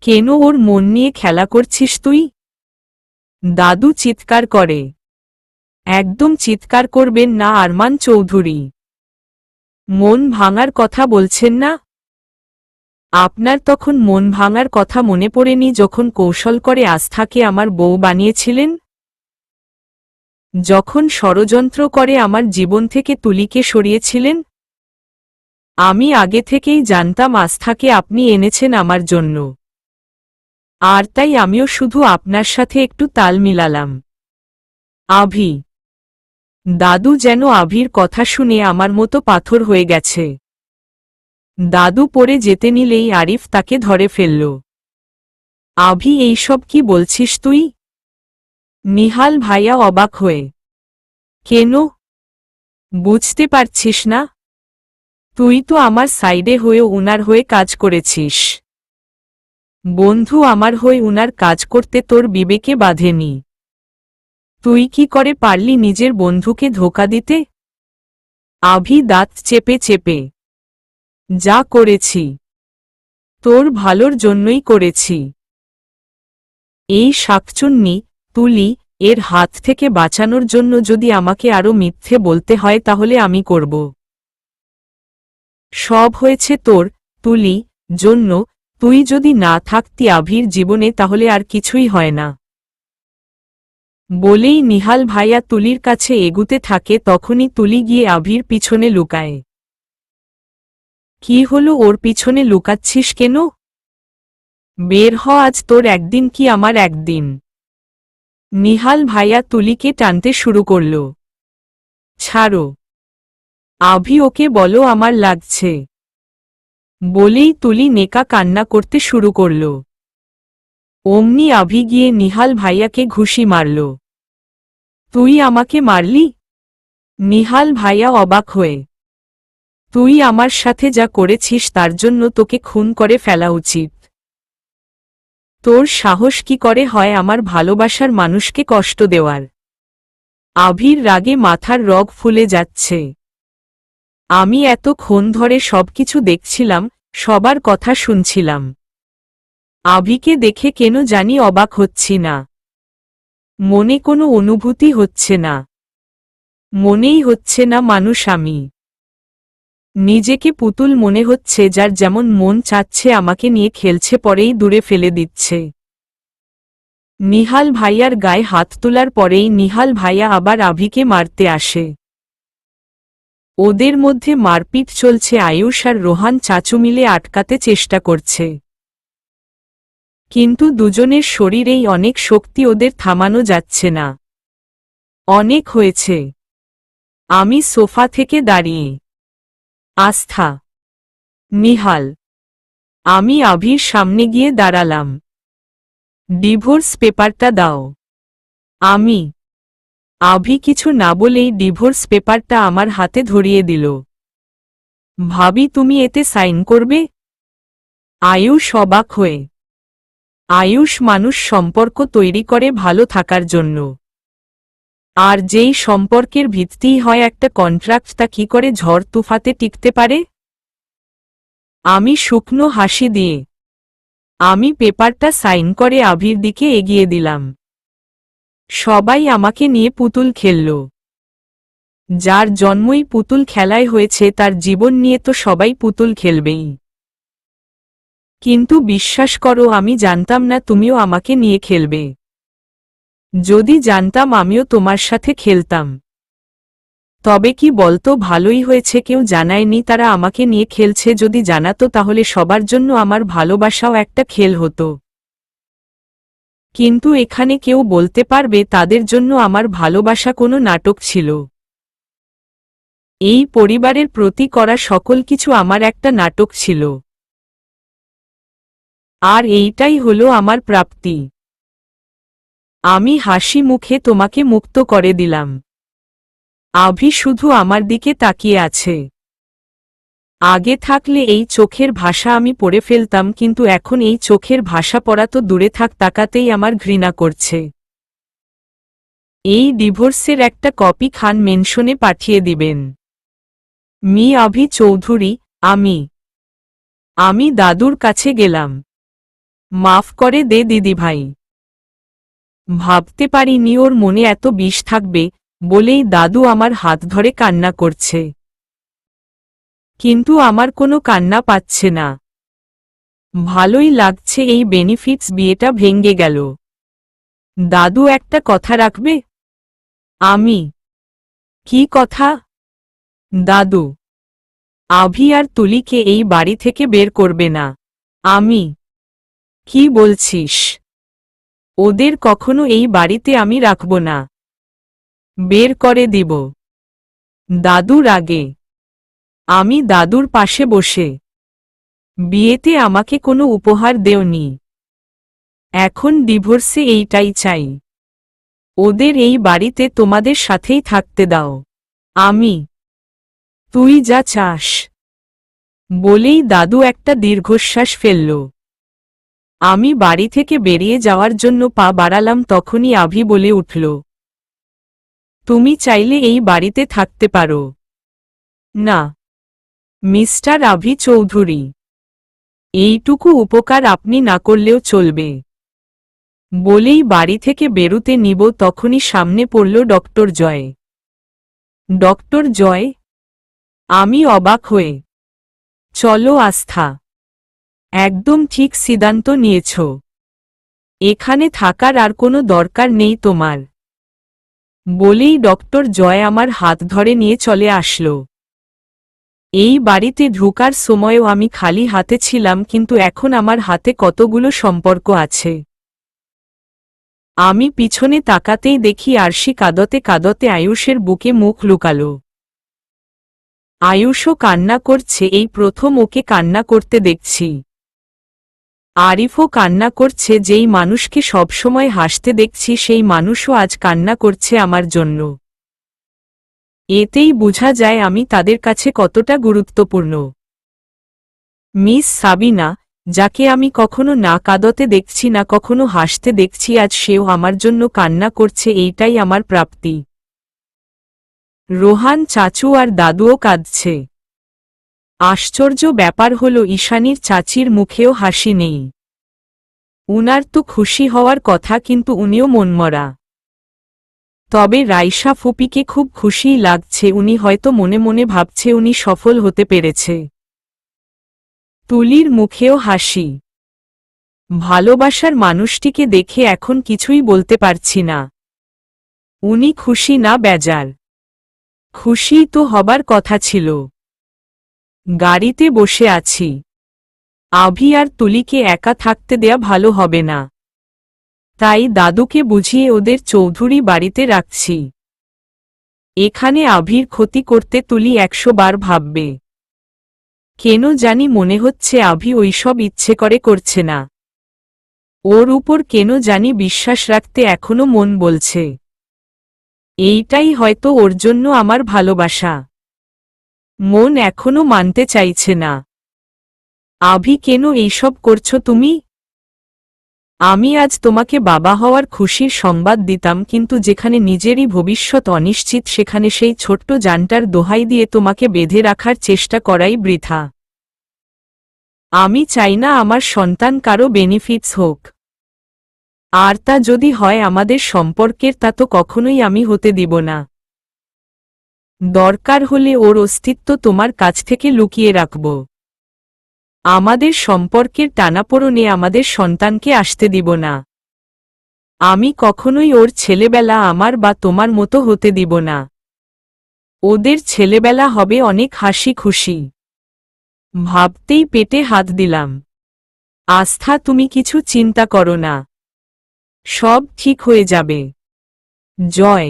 কেন ওর মন নিয়ে খেলা করছিস তুই? দাদু চিৎকার করে। একদম চিৎকার করবেন না আরমান চৌধুরী। মন ভাঙার কথা বলছেন না? আপনার তখন মন ভাঙার কথা মনে পড়েনি যখন কৌশল করে আস্থাকে আমার বউ বানিয়েছিলেন? যখন ষড়যন্ত্র করে আমার জীবন থেকে তুলিকে সরিয়েছিলেন? আমি আগে থেকেই জানতাম আস্থাকে আপনি এনেছেন আমার জন্য। আর তাই আমিও শুধু আপনার সাথে একটু তাল মিলালাম। আভি। দাদু যেন আভির কথা শুনে আমার মতো পাথর হয়ে গেছে। দাদু পড়ে যেতে নিলেই আরিফ তাকে ধরে ফেলল। আভি, এইসব কি বলছিস তুই? নিহাল ভাইয়া অবাক হয়ে। কেন? বুঝতে পারছিস না? তুই তো আমার সাইডে হয়ে উনার হয়ে কাজ করেছিস। বন্ধু আমার হয়ে উনার কাজ করতে তোর বিবেকে বাঁধেনি? তুই কি করে পারলি নিজের বন্ধুকে ধোঁকা দিতে? আভি দাঁত চেপে চেপে। যা করেছি তোর ভালোর জন্যই করেছি। এই শাকচুন্নি তুলি এর হাত থেকে বাঁচানোর জন্য যদি আমাকে আরো মিথ্যে বলতে হয় তাহলে আমি করব। সব হয়েছে তোর তুলি জন্য। তুই যদি না থাকতি আভির জীবনে তাহলে আর কিছুই হয় না। বলেই নিহাল ভাইয়া তুলির কাছে এগুতে থাকে, তখনই তুলি গিয়ে আভির পিছনে লুকায়। কি হলো, ওর পিছনে লুকাচ্ছিস কেন? বের হ, আজ তোর একদিন কি আমার একদিন। নিহাল ভাইয়া তুলিকে টানতে শুরু করল। ছাড়ো আভি, ওকে বলো আমার লাগছে। বলেই তুলি নেকা কান্না করতে শুরু করল। অমনি আভি গিয়ে নিহাল ভাইয়াকে ঘুষি মারল। তুই আমাকে মারলি? নিহাল ভাইয়া অবাক হয়ে। তুই আমার সাথে যা করেছিস তার জন্য তোকে খুন করে ফেলা উচিত। তোর সাহস কি করে হয় আমার ভালোবাসার মানুষকে কষ্ট দেওয়ার? আভির রাগে মাথার রগ ফুলে যাচ্ছে। আমি এতক্ষণ ধরে সবকিছু দেখছিলাম, সবার কথা শুনছিলাম। আভিকে দেখে কেন জানি অবাক হচ্ছি না। মনে কোনো অনুভূতি হচ্ছে না। মনেই হচ্ছে না মানুষ আমি। নিজেকে পুতুল মনে হচ্ছে, যার যেমন মন চাচ্ছে আমাকে নিয়ে খেলছে, পরেই দূরে ফেলে দিচ্ছে। নিহাল ভাইয়ার গায়ে হাত তোলার পরেই নিহাল ভাইয়া আবার আভিকে মারতে আসে। ওদের মধ্যে মারপিট চলছে। আয়ুষ আর রোহান চাচু মিলে আটকাতে চেষ্টা করছে, কিন্তু দুজনের শরীরেই অনেক শক্তি, ওদের থামানো যাচ্ছে না। অনেক হয়েছে। আমি সোফা থেকে দাঁড়িয়ে। আস্থা, নিহাল। আমি আভির সামনে গিয়ে দাঁড়ালাম। ডিভোর্স পেপারটা দাও। আমি। আভি কিছু না বলেই ডিভোর্স পেপারটা আমার হাতে ধরিয়ে দিল। ভাবি, তুমি এতে সাইন করবে? আয়ুষ অবাক হয়ে। আয়ুষ মানুষ সম্পর্ক তৈরি করে ভালো থাকার জন্য, আর যেই সম্পর্কের ভিত্তিই হয় একটা কন্ট্রাক্ট, তা কি করে ঝড় তুফাতে টিকতে পারে? আমি শুকনো হাসি দিয়ে আমি পেপারটা সাইন করে আভির দিকে এগিয়ে দিলাম। সবাই আমাকে নিয়ে পুতুল খেলল। যার জন্মই পুতুল খেলায় হয়েছে তার জীবন নিয়ে তো সবাই পুতুল খেলবেই। কিন্তু বিশ্বাস করো, আমি জানতাম না তুমিও আমাকে নিয়ে খেলবে। যদি জানতাম আমিও তোমার সাথে খেলতাম। তবে কি বলতো, ভালোই হয়েছে কেউ জানায়নি তারা আমাকে নিয়ে খেলছে। যদি জানাতো তাহলে সবার জন্য আমার ভালোবাসাও একটা খেল হতো। কিন্তু এখানে কেউ বলতে পারবে তাদের জন্য আমার ভালোবাসা কোনো নাটক ছিল? এই পরিবারের প্রতি করা সকল কিছু আমার একটা নাটক ছিল, আর এইটাই হলো আমার প্রাপ্তি। আমি হাসি মুখে তোমাকে মুক্ত করে দিলাম। আভি শুধু আমার দিকে তাকিয়ে আছে। আগে থাকলে এই চোখের ভাষা আমি পড়ে ফেলতাম, কিন্তু এখন এই চোখের ভাষা পড়া তো দূরে থাক, তাকাতেই আমার ঘৃণা করছে। এই ডিভোর্সের একটা কপি খান মেনশনে পাঠিয়ে দিবেন। মি আভি চৌধুরী। আমি দাদুর কাছে গেলাম। মাফ করে দে দিদিভাই। ভাবতে পারিনি ওর মনে এত বিষ থাকবে, বলেই দাদু আমার হাত ধরে কান্না করছে। কিন্তু আমার কোনো কান্না পাচ্ছে না। ভালোই লাগছে, এই বেনিফিটস বিয়েটা ভেঙ্গে গেল। দাদু একটা কথা রাখবে? কি কথা? দাদু আভি আর তুলিকে এই বাড়ি থেকে বের করবে না। কি বলছিস? ওদের কখনো এই বাড়িতে আমি রাখব না। বের করে দিব। দাদু রাগে। আমি দাদুর পাশে বসে। বিয়েতে আমাকে কোনো উপহার দেওনি, এখন ডিভোর্সে এইটাই চাই। ওদের এই বাড়িতে তোমাদের সাথেই থাকতে দাও। তুই যা চাস, বলেই দাদু একটা দীর্ঘশ্বাস ফেলল। আমি বাড়ি থেকে বেরিয়ে যাওয়ার জন্য পা বাড়ালাম, তখনই আভি বলে উঠল, তুমি চাইলে এই বাড়িতে থাকতে পারো। না মিস্টার আভি চৌধুরী, এইটুকু উপকার আপনি না করলেও চলবে। বলেই বাড়ি থেকে বেরুতে নিব, তখনই সামনে পড়ল ডক্টর জয়। ডক্টর জয়? আমি অবাক হয়ে। চলো আস্থা, একদম ঠিক সিদ্ধান্ত নিয়েছ। এখানে থাকার আর কোনো দরকার নেই তোমার। বলেই ডক্টর জয় আমার হাত ধরে নিয়ে চলে আসলো। এই বাড়িতে ঢোকার সময়ও আমি খালি হাতে ছিলাম, কিন্তু এখন আমার হাতে কতগুলো সম্পর্ক আছে। আমি পিছনে তাকাতেই দেখি আরশি কাঁদতে কাঁদতে আয়ুষের বুকে মুখ লুকালো। আয়ুষও কান্না করছে, এই প্রথম ওকে কান্না করতে দেখছি। আরিফও কান্না করছে, যেই মানুষকে সবসময় হাসতে দেখছি সেই মানুষও আজ কান্না করছে আমার জন্য। এতেই বোঝা যায় আমি তাদের কাছে কতটা গুরুত্বপূর্ণ। মিস সাবিনা, যাকে আমি কখনো না কাঁদতে দেখছি না কখনো হাসতে দেখছি, আজ সেও আমার জন্য কান্না করছে, এইটাই আমার প্রাপ্তি। রোহান চাচু আর দাদুও কাঁদছে। আশ্চর্য ব্যাপার হলো ঈশানীর চাচির মুখেও হাসি নেই। উনার তো খুশি হওয়ার কথা, কিন্তু উনিও মনমরা। তবে রাইসা ফুপিকে খুব খুশিই লাগছে, উনি হয়তো মনে মনে ভাবছে উনি সফল হতে পেরেছে। তুলির মুখেও হাসি। ভালোবাসার মানুষটিকে দেখে এখন কিছুই বলতে পারছি না। উনি খুশি না বেজার? খুশিই তো হবার কথা ছিল। গাড়িতে বসে আছি। আভি আর তুলিকে একা থাকতে দেয়া ভালো হবে না, তাই দাদুকে বুঝিয়ে ওদের চৌধুরী বাড়িতে রাখছি। এখানে আভির ক্ষতি করতে তুলি 100 বার ভাববে। কেন জানি মনে হচ্ছে আভি ওইসব ইচ্ছে করে করছে না। ওর উপর কেন জানি বিশ্বাস রাখতে এখনো মন বলছে। এইটাই হয়তো ওর জন্য আমার ভালোবাসা। মন এখনো মানতে চাইছে না। আভি, কেন এইসব করছো তুমি? আমি আজ তোমাকে বাবা হওয়ার খুশির সংবাদ দিতাম, কিন্তু যেখানে নিজেরই ভবিষ্যৎ অনিশ্চিত সেখানে সেই ছোট্ট জানটার দোহাই দিয়ে তোমাকে বেঁধে রাখার চেষ্টা করাই বৃথা। আমি চাই না আমার সন্তান কারো বেনিফিটস হোক। আর তা যদি হয় আমাদের সম্পর্কের, তা তো কখনোই আমি হতে দিব না। দরকার হলে ওর অস্তিত্ব তোমার কাছ থেকে লুকিয়ে রাখব। আমাদের সম্পর্কের টানাপোড়েনে আমাদের সন্তানকে আসতে দিব না। আমি কখনোই ওর ছেলেবেলা আমার বা তোমার মতো হতে দিব না। ওদের ছেলেবেলা হবে অনেক হাসি খুশি। ভাবতেই পেটে হাত দিলাম। আস্থা, তুমি কিছু চিন্তা করো না, সব ঠিক হয়ে যাবে। জয়,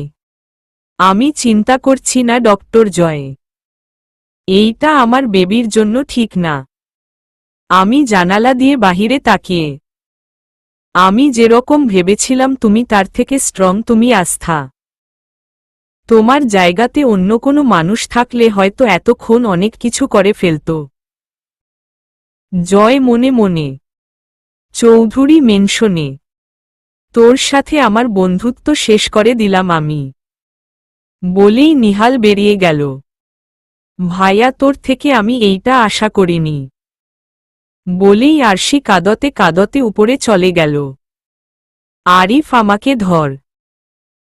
আমি চিন্তা করছি না ডক্টর জয়। এইটা আমার বেবির জন্য ঠিক না। আমি জানালা দিয়ে বাহিরে তাকিয়ে আমি যেরকম ভেবেছিলাম তুমি তার থেকে স্ট্রং, তুমি আস্থা। তোমার জায়গাতে অন্য কোনো মানুষ থাকলে হয়তো এতক্ষণ অনেক কিছু করে ফেলত। জয় মনে মনে। চৌধুরী মেনশনে। তোর সাথে আমার বন্ধুত্ব শেষ করে দিলাম আমি, বলেই নিহাল বেরিয়ে গেল। ভাইয়া, তোর থেকে আমি এইটা আশা করিনি, বলেই আরশি কাঁদতে কাঁদতে উপরে চলে গেল। আরিফ, আমাকে ধর,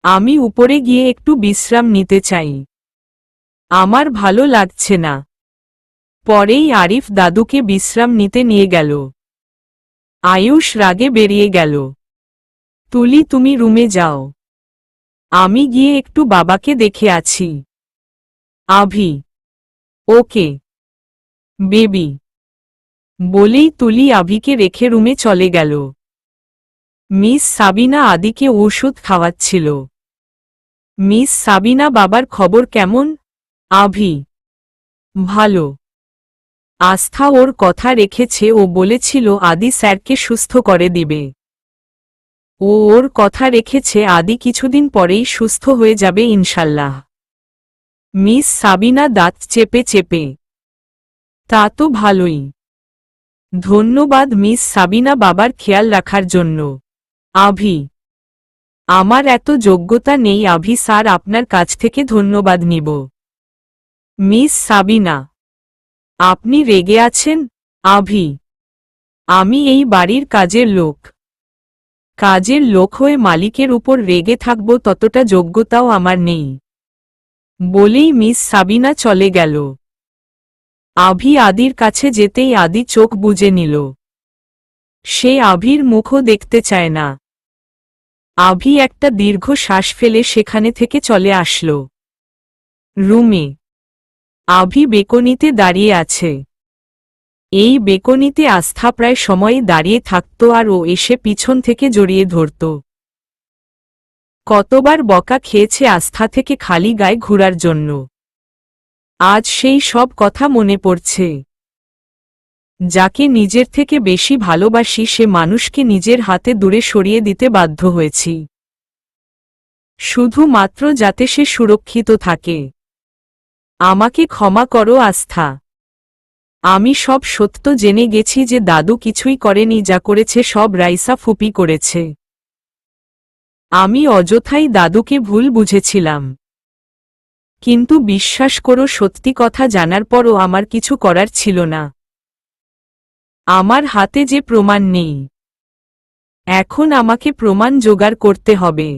আমি উপরে গিয়ে একটু বিশ্রাম নিতে চাই, আমার ভালো লাগছে না। পরেই আরিফ দাদুকে বিশ্রাম নিতে নিয়ে গেল। আয়ুষ রাগে বেরিয়ে গেল। তুলি, তুমি রুমে যাও, আমি গিয়ে একটু বাবাকে দেখে আছি। আভি, ওকে বেবি, বলেই তুলি আভিকে রেখে রুমে চলে গেল। মিস সাবিনা আদিকে ওষুধ খাওয়াচ্ছিল। মিস সাবিনা, বাবার খবর কেমন? আভি, ভালো। আস্থা ওর কথা রেখেছে, ও বলেছিল আদি স্যারকে সুস্থ করে দিবে। ও ওর কথা রেখেছে, আদি কিছুদিন পরেই সুস্থ হয়ে যাবে ইনশাল্লাহ। মিস সাবিনা দাঁত চেপে চেপে, তা তো ভালোই। ধন্যবাদ মিস সাবিনা বাবার খেয়াল রাখার জন্য। আভি, আমার এত যোগ্যতা নেই আভি স্যার, আপনার কাছ থেকে ধন্যবাদ নিব। মিস সাবিনা, আপনি রেগে আছেন? আভি, আমি এই বাড়ির কাজের লোক, কাজের লোক হয়ে মালিকের উপর রেগে থাকব ততটা যোগ্যতাও আমার নেই, বলেই মিস সাবিনা চলে গেল। আভি আদির কাছে যেতেই আদি চোখ বুজে নিল। সে আভির মুখও দেখতে চায় না। আভি একটা দীর্ঘ শ্বাস ফেলে সেখানে থেকে চলে আসল রুমে। আভি বেকনিতে দাঁড়িয়ে আছে। এই বেকনিতে আস্থা প্রায় সময়ই দাঁড়িয়ে থাকত, আর ও এসে পিছন থেকে জড়িয়ে ধরত। কতবার বকা খেয়েছে আস্থা থেকে খালি গায়ে ঘুরার জন্য। আজ সেই সব কথা মনে পড়ছে। যাকে নিজের থেকে বেশি ভালোবাসি সে মানুষকে নিজের হাতে দূরে সরিয়ে দিতে বাধ্য হয়েছি, শুধুমাত্র যাতে সে সুরক্ষিত থাকে। আমাকে ক্ষমা করো আস্থা। আমি সব সত্য জেনে গেছি যে দাদু কিছুই করেনি, যা করেছে সব রাইসা ফুপি করেছে। আমি অযথাই দাদুকে ভুল বুঝেছিলাম। কিন্তু বিশ্বাস করো, সত্যি কথা জানার পরও আমার কিছু করার ছিল না। আমার হাতে যে প্রমাণ নেই, এখন আমাকে প্রমাণ জোগাড় করতে হবে।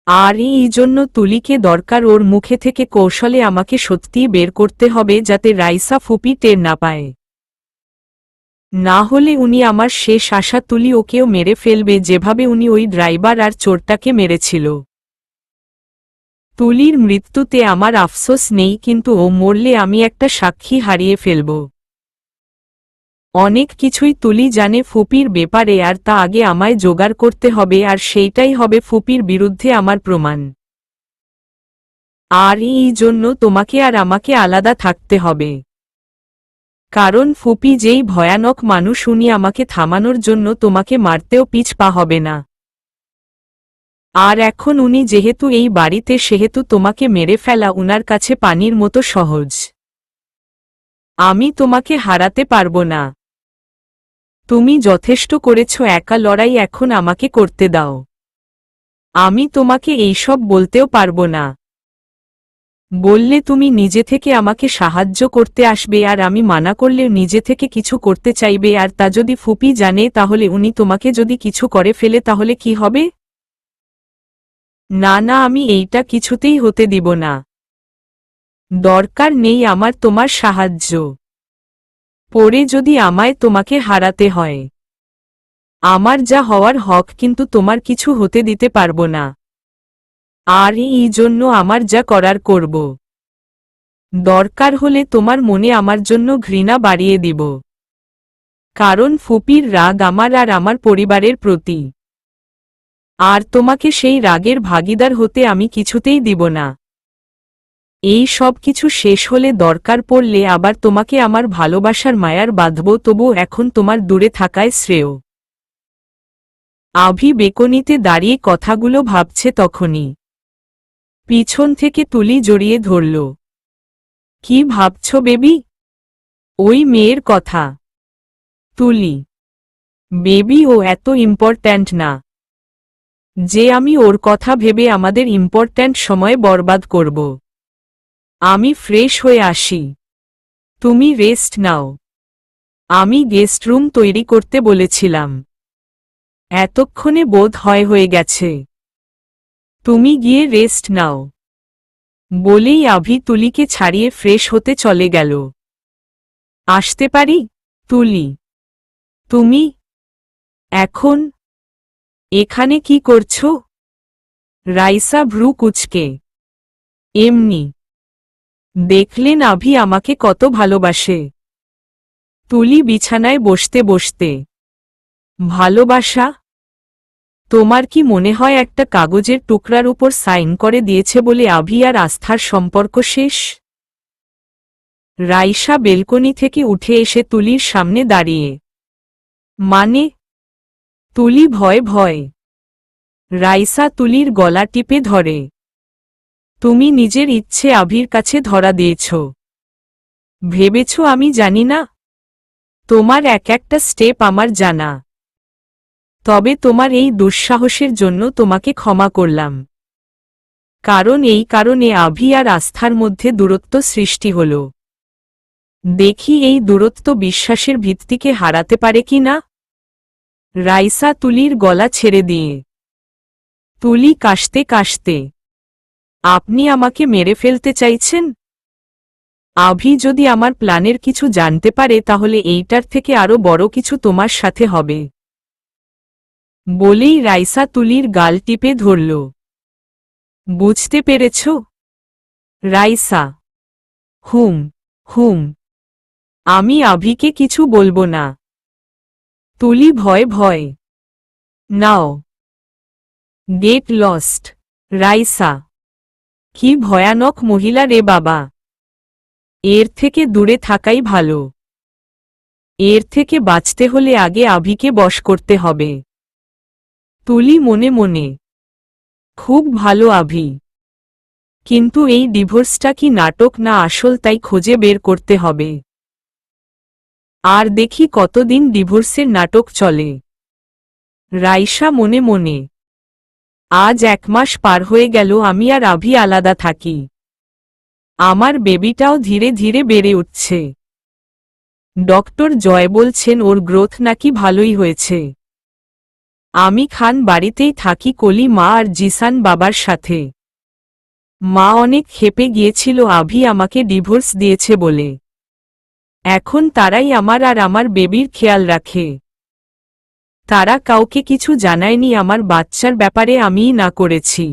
আর এই জন্য তুলিকে দরকার, ওর মুখে থেকে কৌশলে আমাকে সত্যিই বের করতে হবে, যাতে রাইসা ফুপি টের না পায়। না হলে উনি আমার শেষ আশা, তুলি ওকেও মেরে ফেলবে, যেভাবে উনি ওই ড্রাইভার আর চোরটাকে মেরেছিল। তুলির মৃত্যুতে আমার আফসোস নেই, কিন্তু ও মরলে আমি একটা সাক্ষী হারিয়ে ফেলব। অনেক কিছুই তুলি জানে ফুপির ব্যাপারে, আর তা আগে আমায় জোগাড় করতে হবে, আর সেইটাই হবে ফুপির বিরুদ্ধে আমার প্রমাণ। আর এই জন্য তোমাকে আর আমাকে আলাদা থাকতে হবে। কারণ ফুপি যেই ভয়ানক মানুষ, উনি আমাকে থামানোর জন্য তোমাকে মারতেও পিছ পা হবে না। আর এখন উনি যেহেতু এই বাড়িতে, সেহেতু তোমাকে মেরে ফেলা উনার কাছে পানির মতো সহজ। আমি তোমাকে হারাতে পারবো না। তুমি যথেষ্ট করেছ, একা লড়াই এখন আমাকে করতে দাও। আমি তোমাকে এইসব বলতেও পারবো না। বললে তুমি নিজে থেকে আমাকে সাহায্য করতে আসবে, আর আমি মানা করলেও নিজে থেকে কিছু করতে চাইবে, আর তা যদি ফুপি জানে, তাহলে উনি তোমাকে যদি কিছু করে ফেলে তাহলে কি হবে? না না, আমি এইটা কিছুতেই হতে দিব না। দরকার নেই আমার তোমার সাহায্য। পরে যদি আমায় তোমাকে হারাতে হয়, আমার যা হওয়ার হক, কিন্তু তোমার কিছু হতে দিতে পারবো না। আর এই জন্য আমার যা করার করব। দরকার হলে তোমার মনে আমার জন্য ঘৃণা বাড়িয়ে দিব। কারণ ফুপির রাগ আমার আর আমার পরিবারের প্রতি। আর তোমাকে সেই রাগের ভাগীদার হতে আমি কিছুতেই দিব না। এই সব কিছু শেষ হলে দরকার পড়লে আবার তোমাকে আমার ভালোবাসার মায়ার বাঁধব, তবু এখন তোমার দূরে থাকায় শ্রেয়। আভি বেকনিতে দাঁড়িয়ে কথাগুলো ভাবছে তখনই পিছন থেকে তুলি জড়িয়ে ধরল। কি ভাবছ বেবি? ওই মেয়ের কথা। তুলি, বেবি ও এত ইম্পর্ট্যান্ট না যে আমি ওর কথা ভেবে আমাদের ইম্পর্ট্যান্ট সময় বরবাদ করব। আমি ফ্রেশ হয়ে আসি, তুমি রেস্ট নাও। আমি গেস্ট রুম তৈরি করতে বলেছিলাম, এতক্ষণে বোধ হয় হয়ে গেছে। তুমি গিয়ে রেস্ট নাও বলেই আভি তুলিকে ছাড়িয়ে ফ্রেশ হতে চলে গেল। আসতে পারি? তুলি, তুমি এখন এখানে কি করছো? রাইসা ভ্রু কুঁচকে, এমনি। দেখলেন আভি আমাকে কত ভালোবাসে। তুলি বিছানায় বসতে বসতে, ভালোবাসা? তোমার কি মনে হয় একটা কাগজের টুকরার উপর সাইন করে দিয়েছে বলে আভি আর আস্থার সম্পর্ক শেষ? রাইসা বেলকনি থেকে উঠে এসে তুলির সামনে দাঁড়িয়ে, মানে? তুলি ভয় ভয়। রাইসা তুলির গলা টিপে ধরে, তুমি নিজের ইচ্ছে আভির কাছে ধরা দিয়েছ। ভেবেছ আমি জানি না? তোমার এক একটা স্টেপ আমার জানা। তবে তোমার এই দুঃসাহসের জন্য তোমাকে ক্ষমা করলাম। কারণ এই কারণে আভি আর আস্থার মধ্যে দূরত্ব সৃষ্টি হল। দেখি এই দূরত্ব বিশ্বাসের ভিত্তিকে হারাতে পারে কি না। রাইসা তুলির গলা ছেড়ে দিয়ে, তুলি কাশতে কাশতে, আপনি আমাকে মেরে ফেলতে চাইছেন? আভি যদি আমার প্ল্যানের কিছু জানতে পারে তাহলে এইটার থেকে আরো বড় কিছু তোমার সাথে হবে। বলেই রাইসা তুলির গাল টিপে ধরল। বুঝতে পেরেছ? রাইসা, হুম হুম, আমি আভিকে কিছু বলবো না। তুলি ভয় ভয়, নাও। Get lost. রাইসা, কি ভয়ানক মহিলা রে বাবা। এর থেকে দূরে থাকাই ভালো। এর থেকে বাঁচতে হলে আগে আভিকে বশ করতে হবে। তুলি মনে মনে, খুব ভালো আভি, কিন্তু এই ডিভোর্সটা কি নাটক না আসল তাই খুঁজে বের করতে হবে। আর দেখি কতদিন ডিভোর্সের নাটক চলে। রাইসা মনে মনে, আজ 1 মাস পার হয়ে গেল আমি আর আভি আলাদা থাকি। আমার বেবিটাও ধীরে ধীরে বেড়ে উঠছে। ডক্টর জয় বলছেন ওর গ্রোথ নাকি ভালোই হয়েছে। আমি খান বাড়িতেই থাকি কলি মা আর জিসান বাবার সাথে। মা অনেক ক্ষেপে গিয়েছিল আভি আমাকে ডিভোর্স দিয়েছে বলে। এখন তারাই আমার আর আমার বেবির খেয়াল রাখে। তারা কাউকে কিছু জানায়নি আমার বাচ্চার ব্যাপারে আমিই না করেছি।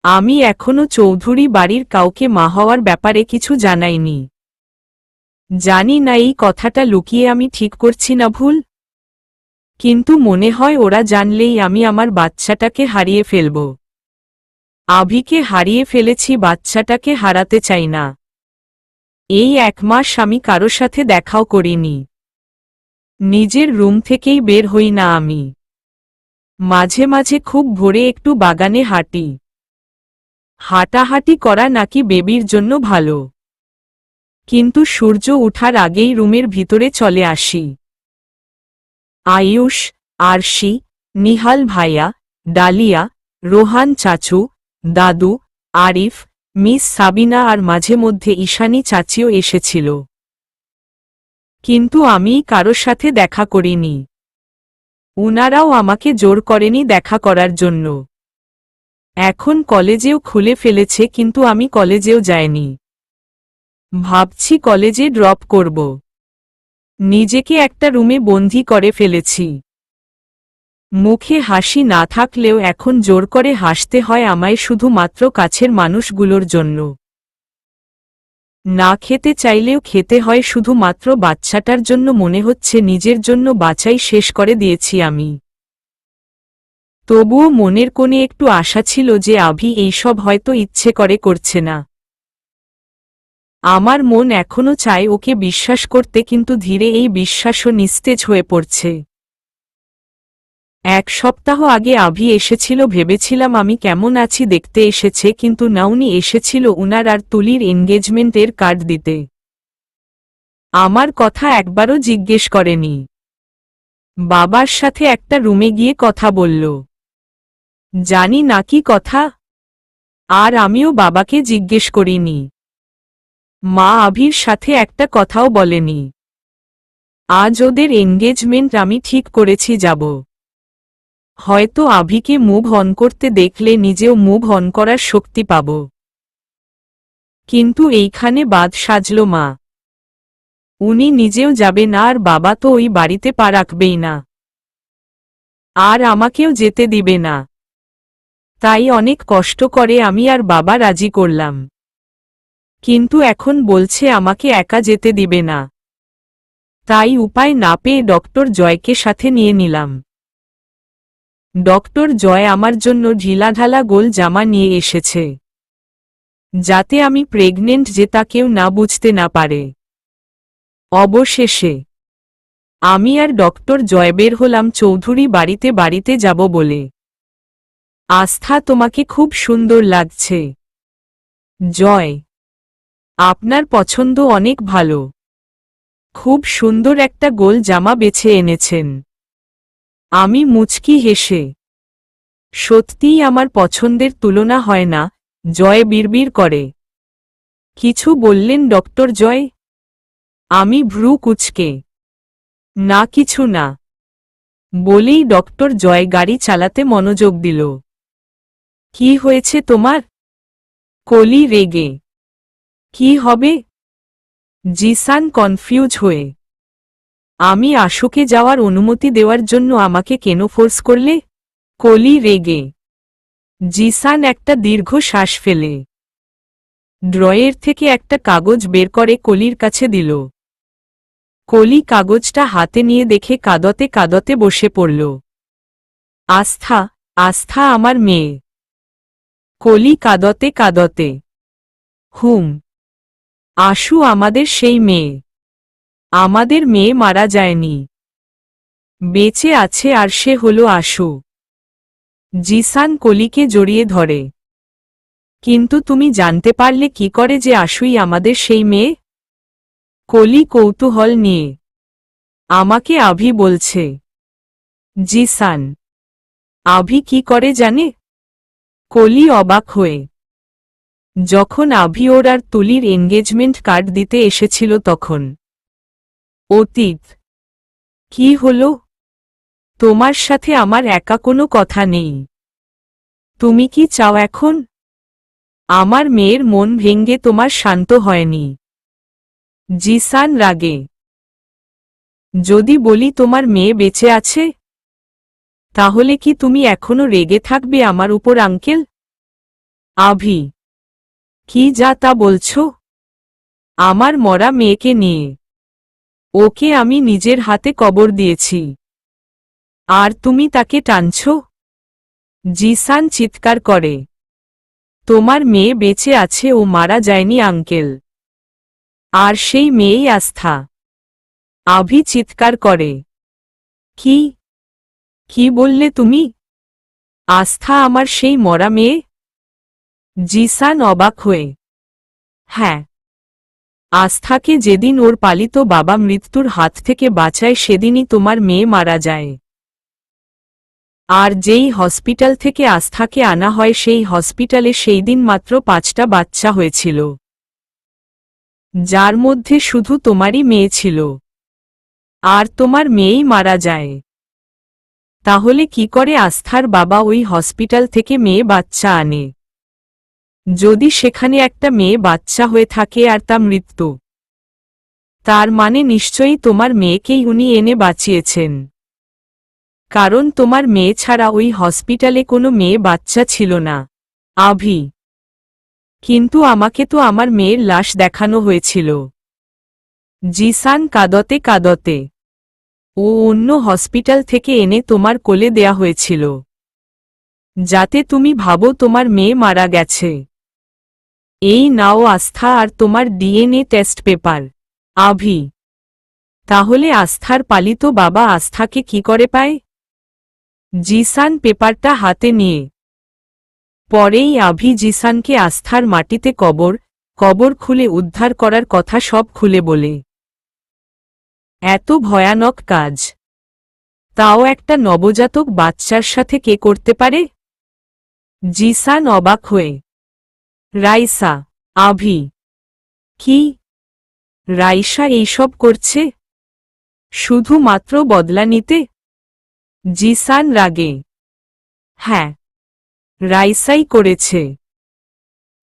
আমি এখনো চৌধুরী বাড়ির কাউকে মা হওয়ার ব্যাপারে কিছু জানাইনি। জানি না এই কথাটা লুকিয়ে আমি ঠিক করছি না ভুল, কিন্তু মনে হয় ওরা জানলেই আমি আমার বাচ্চাটাকে হারিয়ে ফেলব। আভিকে হারিয়ে ফেলেছি, বাচ্চাটাকে হারাতে চাই না। এই 1 মাস আমি কারো সাথে দেখাও করিনি। নিজের রুম থেকেই বের হই না আমি। মাঝে মাঝে খুব ভোরে একটু বাগানে হাঁটি। হাঁটাহাঁটি করা নাকি বেবির জন্য ভালো, কিন্তু সূর্য ওঠার আগেই রুমের ভিতরে চলে আসি। আয়ুষ, আরশি, নিহাল ভাইয়া, ডালিয়া, রোহান চাচু, দাদু, আরিফ, মিস সাবিনা আর মাঝে মধ্যে ঈশানী চাচিও এসেছিল। কিন্তু আমি কারো সাথে দেখা করিনি। উনারাও আমাকে জোর করেনি দেখা করার জন্য। এখন কলেজেও খুলে ফেলেছে কিন্তু আমি কলেজেও যাইনি। ভাবছি কলেজে ড্রপ করব। নিজেকে একটা রুমে বন্দী করে ফেলেছি। মুখে হাসি না থাকলেও এখন জোর করে হাসতে হয় আমায় শুধুমাত্র কাছের মানুষগুলোর জন্য। না খেতে চাইলেও খেতে হয় শুধুমাত্র বাচ্চাটার জন্য। মনে হচ্ছে নিজের জন্য বাঁচাই শেষ করে দিয়েছি আমি। তবুও মনের কোণে একটু আশা ছিল যে আভি এইসব হয়তো ইচ্ছে করে করছে না। আমার মন এখনো চায় ওকে বিশ্বাস করতে, কিন্তু ধীরে এই বিশ্বাসও নিস্তেজ হয়ে পড়ছে। 1 সপ্তাহ আগে আভি এসেছিল, ভেবেছিলাম আমি কেমন আছি দেখতে এসেছে, কিন্তু না, উনি এসেছিল উনার আর তুলির এনগেজমেন্টের কার্ড দিতে। আমার কথা একবারও জিজ্ঞেস করেনি। বাবার সাথে একটা রুমে গিয়ে কথা বলল। জানি না কি কথা, আর আমিও বাবাকে জিজ্ঞেস করিনি। মা আভির সাথে একটা কথাও বলেনি। আজ ওদের এনগেজমেন্ট, আমি ঠিক করেছি যাব। হয়তো আভিকে মুভ অন করতে দেখলে নিজেও মুভ অন করার শক্তি পাব। কিন্তু এইখানে বাদ সাজল মা। উনি নিজেও যাবে না, আর বাবা তো ওই বাড়িতে পা রাখবেই না, আর আমাকেও যেতে দিবে না। তাই অনেক কষ্ট করে আমি আর বাবা রাজি করলাম। কিন্তু এখন বলছে আমাকে একা যেতে দিবে না। তাই উপায় না পেয়ে ডক্টর জয়কে সাথে নিয়ে নিলাম। ডক্টর জয় আমার জন্য ঢিলাঢালা গোল জামা নিয়ে এসেছে, যাতে আমি প্রেগনেন্ট যে তা কেউ না বুঝতে না পারে। অবশেষে আমি আর ডক্টর জয় বের হলাম চৌধুরী বাড়িতে যাব বলে। আস্থা, তোমাকে খুব সুন্দর লাগছে। জয়, আপনার পছন্দ অনেক ভালো। খুব সুন্দর একটা গোল জামা বেছে এনেছেন। আমি মুচকি হেসে, সত্যিই আমার পছন্দের তুলনা হয় না। জয় বিড়বিড় করে, কিছু বললেন ডক্টর জয়? আমি ভ্রু কুঁচকে, না কিছু না বলেই ডক্টর জয় গাড়ি চালাতে মনোযোগ দিল। কি হয়েছে তোমার? কলি রেগে, কি হবে? জিসান কনফিউজ হয়ে, আমি আশুকে যাওয়ার অনুমতি দেওয়ার জন্য আমাকে কেন ফোর্স করলে? কলি রেগে, জিসান একটা দীর্ঘ শ্বাস ফেলে ড্রয়ের থেকে একটা কাগজ বের করে কলির কাছে দিল। কলি কাগজটা হাতে নিয়ে দেখে কাঁদতে কাঁদতে বসে পড়ল। আস্থা, আস্থা আমার মেয়ে। কলি কাঁদতে কাঁদতে, আশু আমাদের সেই মেয়ে। আমাদের মেয়ে মারা যায়নি, বেঁচে আছে, আর সে হলো আশু। জিসান কলিকে জড়িয়ে ধরে, কিন্তু তুমি জানতে পারলে কি করে যে আশুই আমাদের সেই মেয়ে? কলি কৌতূহল নিয়ে, আমাকে আভি বলছে। জিসান, আভি কি করে জানে? কলি অবাক হয়ে, যখন আভি ওর আর তুলির এনগেজমেন্ট কার্ড দিতে এসেছিল তখন। অতীত, কি হলো? তোমার সাথে আমার একা কোনো কথা নেই। তুমি কি চাও এখন? আমার মেয়ের মন ভেঙে তোমার শান্ত হয়নি। জিসান রাগে, যদি বলি তোমার মেয়ে বেঁচে আছে, তাহলে কি তুমি এখনো রেগে থাকবে আমার উপর আঙ্কেল? আভি, কি যা তা বলছো? আমার মরা মেয়েকে নিয়ে? ওকে আমি নিজের হাতে কবর দিয়েছি, আর তুমি তাকে টানছ? জিসান চিৎকার করে, তোমার মেয়ে বেঁচে আছে, ও মারা যায়নি আঙ্কেল। আর সেই মেয়েই আস্থা। আভি চিৎকার করে, কি কি বললে তুমি? আস্থা আমার সেই মরা মেয়ে? জিসান অবাক হয়ে, হ্যাঁ। আস্থাকে যেদিন ওর পালিত বাবা মৃত্যুর হাত থেকে বাঁচায় সেদিনই তোমার মেয়ে মারা যায়। আর যেই হসপিটাল থেকে আস্থাকে আনা হয় সেই হসপিটালে সেই দিন মাত্র 5টা বাচ্চা হয়েছিল, যার মধ্যে শুধু তোমারই মেয়ে ছিল। আর তোমার মেয়েই মারা যায়। তাহলে কি করে আস্থার বাবা ওই হসপিটাল থেকে মেয়ে বাচ্চা আনে? যদি সেখানে একটা মেয়ে বাচ্চা হয়ে থাকে আর তা মৃত্যু, তার মানে নিশ্চয়ই তোমার মেয়েকেই উনি এনে বাঁচিয়েছেন, কারণ তোমার মেয়ে ছাড়া ওই হসপিটালে কোনো মেয়ে বাচ্চা ছিল না। আভি, কিন্তু আমাকে তো আমার মেয়ের লাশ দেখানো হয়েছিল। জিসান কাঁদতে কাঁদতে, ও অন্য হসপিটাল থেকে এনে তোমার কোলে দেয়া হয়েছিল, যাতে তুমি ভাবো তোমার মেয়ে মারা গেছে। এই নাও আস্থা আর তোমার ডিএনএ টেস্ট পেপার। আভি, তাহলে আস্থার পালিত বাবা আস্থাকে কি করে পায়? জিসান পেপারটা হাতে নিয়ে পরেই আভি জিসানকে আস্থার মাটিতে কবর খুলে উদ্ধার করার কথা সব খুলে বলে। এত ভয়ানক কাজ তাও একটা নবজাতক বাচ্চার সাথে কে করতে পারে? জিসান অবাক হয়ে। রাইসা, আভি। কি? রাইসা এইসব করছে শুধুমাত্র বদলা নিতে? জিসান রাগে। হ্যাঁ, রাইসাই করেছে।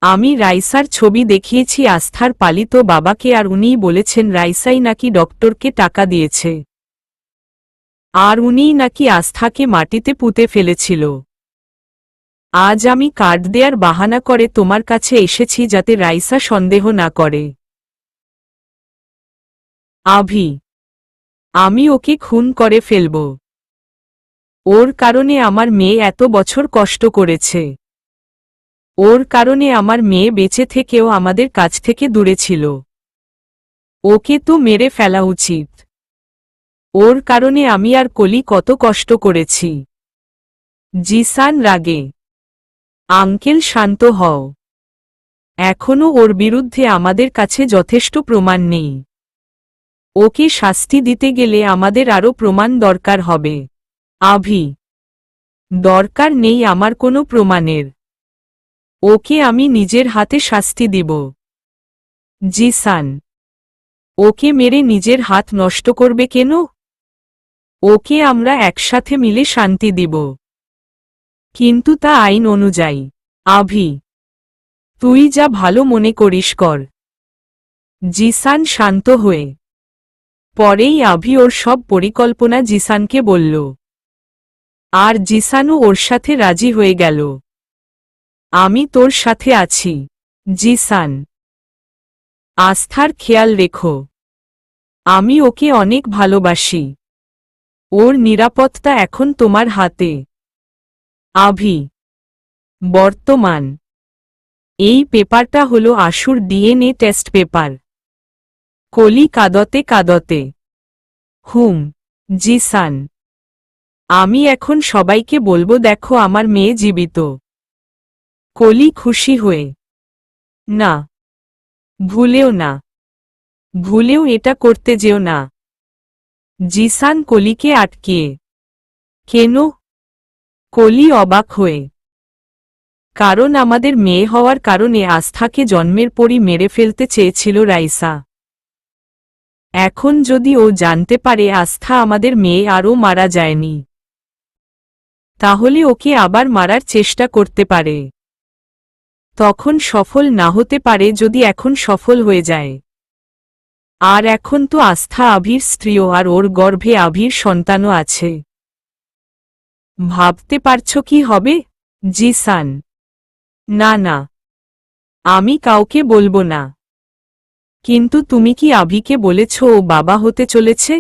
আমি রাইসার ছবি দেখিয়েছি আস্থার পালিত বাবাকে, আর উনিই বলেছেন রাইসাই নাকি ডক্টরকে টাকা দিয়েছে, আর উনিই নাকি আস্থাকে মাটিতে পুঁতে ফেলেছিল। আজ আমি কার্ড দেয়ার বাহানা করে তোমার কাছে এসেছি যাতে রাইসা সন্দেহ না করে। আভি, আমি ওকে খুন করে ফেলব। ওর কারণে আমার মেয়ে এত বছর কষ্ট করেছে। ওর কারণে আমার মেয়ে বেঁচে থেকেও আমাদের কাছ থেকে দূরে ছিল। ওকে তো মেরে ফেলা উচিত। ওর কারণে আমি আর কলি কত কষ্ট করেছি। জিসান রাগে। আঙ্কেল শান্ত হও। এখনো ওর বিরুদ্ধে আমাদের কাছে যথেষ্ট প্রমাণ নেই। ওকে শাস্তি দিতে গেলে আমাদের আরও প্রমাণ দরকার হবে। আভি, দরকার নেই আমার কোনো প্রমাণের। ওকে আমি নিজের হাতে শাস্তি দিব। জিসান, ওকে মেরে নিজের হাত নষ্ট করবে কেন? ওকে আমরা একসাথে মিলে শান্তি দিব, কিন্তু তা আইন অনুযায়ী। আভি, তুই যা ভালো মনে করিস কর। জিসান শান্ত হয়ে পরেই আভি ওর সব পরিকল্পনা জিসানকে বলল, আর জিসানও ওর সাথে রাজি হয়ে গেল। আমি তোর সাথে আছি জিসান। আস্থার খেয়াল রেখো। আমি ওকে অনেক ভালোবাসি। ওর নিরাপত্তা এখন তোমার হাতে। আভি, বর্তমান এই পেপারটা হলো আশুর ডিএনএ টেস্ট পেপার। কলি কাঁদতে কাঁদতে। জিসান, আমি এখন সবাইকে বলবো দেখো আমার মেয়ে জীবিত। কলি খুশি হয়ে। না, ভুলেও না, ভুলেও এটা করতে যেও না। জিসান কলিকে আটকিয়ে। কেন? কলি অবাক হয়ে। কারণ আমাদের মেয়ে হওয়ার কারণে আস্থাকে জন্মের পরই মেরে ফেলতে চেয়েছিল রাইসা। এখন যদি ও জানতে পারে আস্থা আমাদের মেয়ে আরও মারা যায়নি, তাহলে ওকে আবার মারার চেষ্টা করতে পারে। তখন সফল না হতে পারে যদি এখন সফল হয়ে যায়। আর এখন তো আস্থা আভির স্ত্রীও, আর ওর গর্ভে আভির সন্তানও আছে। ভাবতে পারছো কি হবে? জিসান, না না, আমি কাউকে বলবো না। কিন্তু তুমি কি আভিকে বলেছ ও বাবা হতে চলেছে?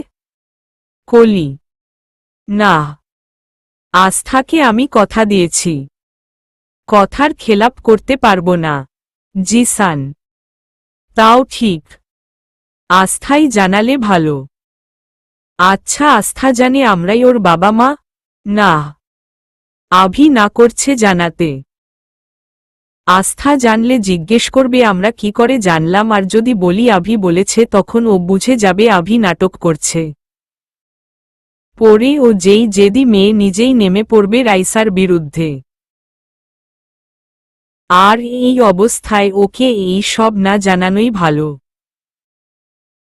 কলি, না, আস্থাকে আমি কথা দিয়েছি। কথার খেলাপ করতে পারবো না। জিসান, তাও ঠিক। আস্থাই জানালে ভালো। আচ্ছা, আস্থা জানে আমরাই ওর বাবা মা? না, আভি না করছে জানাতে। আস্থা জানলে জিজ্ঞেস করবে আমরা কি করে জানলাম, আর যদি বলি আভি বলেছে তখন ও বুঝে যাবে আভি নাটক করছে। পরে ও যেই জেদি মেয়ে নিজেই নেমে পড়বে রাইসার বিরুদ্ধে। আর এই অবস্থায় ওকে এই সব না জানানোই ভালো।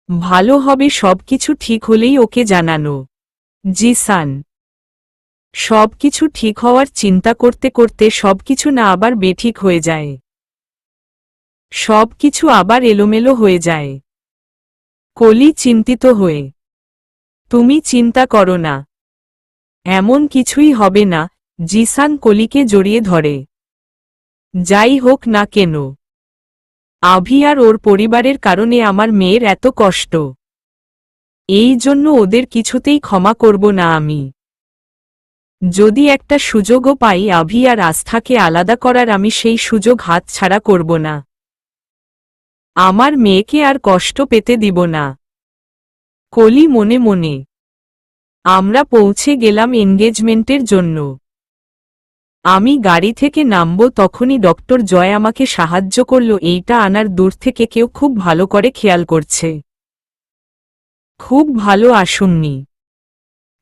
ভালো হবে সবকিছু ঠিক হলেই ওকে জানানো। জিসান, সবকিছু ঠিক হওয়ার চিন্তা করতে করতে সবকিছু না আবার বেঠিক হয়ে যায়। সবকিছু আবার এলোমেলো হয়ে যায়। কলি চিন্তিত হয়ে। তুমি চিন্তা করো না, এমন কিছুই হবে না। জিসান কলিকে জড়িয়ে ধরে। যাই হোক না কেন, আভি আর ওর পরিবারের কারণে আমার মেয়ের এত কষ্ট। এই জন্য ওদের কিছুতেই ক্ষমা করব না আমি। যদি একটা সুযোগও পাই আভি আর আস্থাকে আলাদা করার, আমি সেই সুযোগ হাত ছাড়া করব না। আমার মেয়েকে আর কষ্ট পেতে দিব না। কলি মনে মনে। আমরা পৌঁছে গেলাম এনগেজমেন্টের জন্য। আমি গাড়ি থেকে নামব তখনই ডক্টর জয় আমাকে সাহায্য করল এইটা আনার। দূর থেকে কেউ খুব ভালো করে খেয়াল করছে। খুব ভালো আসুননি।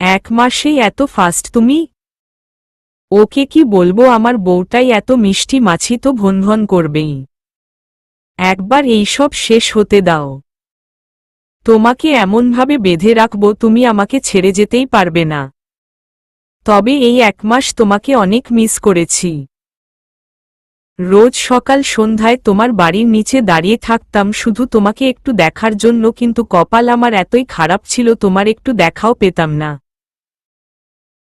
1 মাসেই এত ফাস্ট তুমি? ওকে কি বলবো, আমার বউটাই এত মিষ্টি, মাছি তো ভনভন করবেই। একবার এইসব শেষ হতে দাও। তোমাকে এমনভাবে বেঁধে রাখবো তুমি আমাকে ছেড়ে যেতেই পারবে না। তবে এই 1 মাস তোমাকে অনেক মিস করেছি। রোজ সকাল সন্ধ্যায় তোমার বাড়ির নিচে দাঁড়িয়ে থাকতাম শুধু তোমাকে একটু দেখার জন্য, কিন্তু কপাল আমার এতই খারাপ ছিল তোমার একটু দেখাও পেতাম না।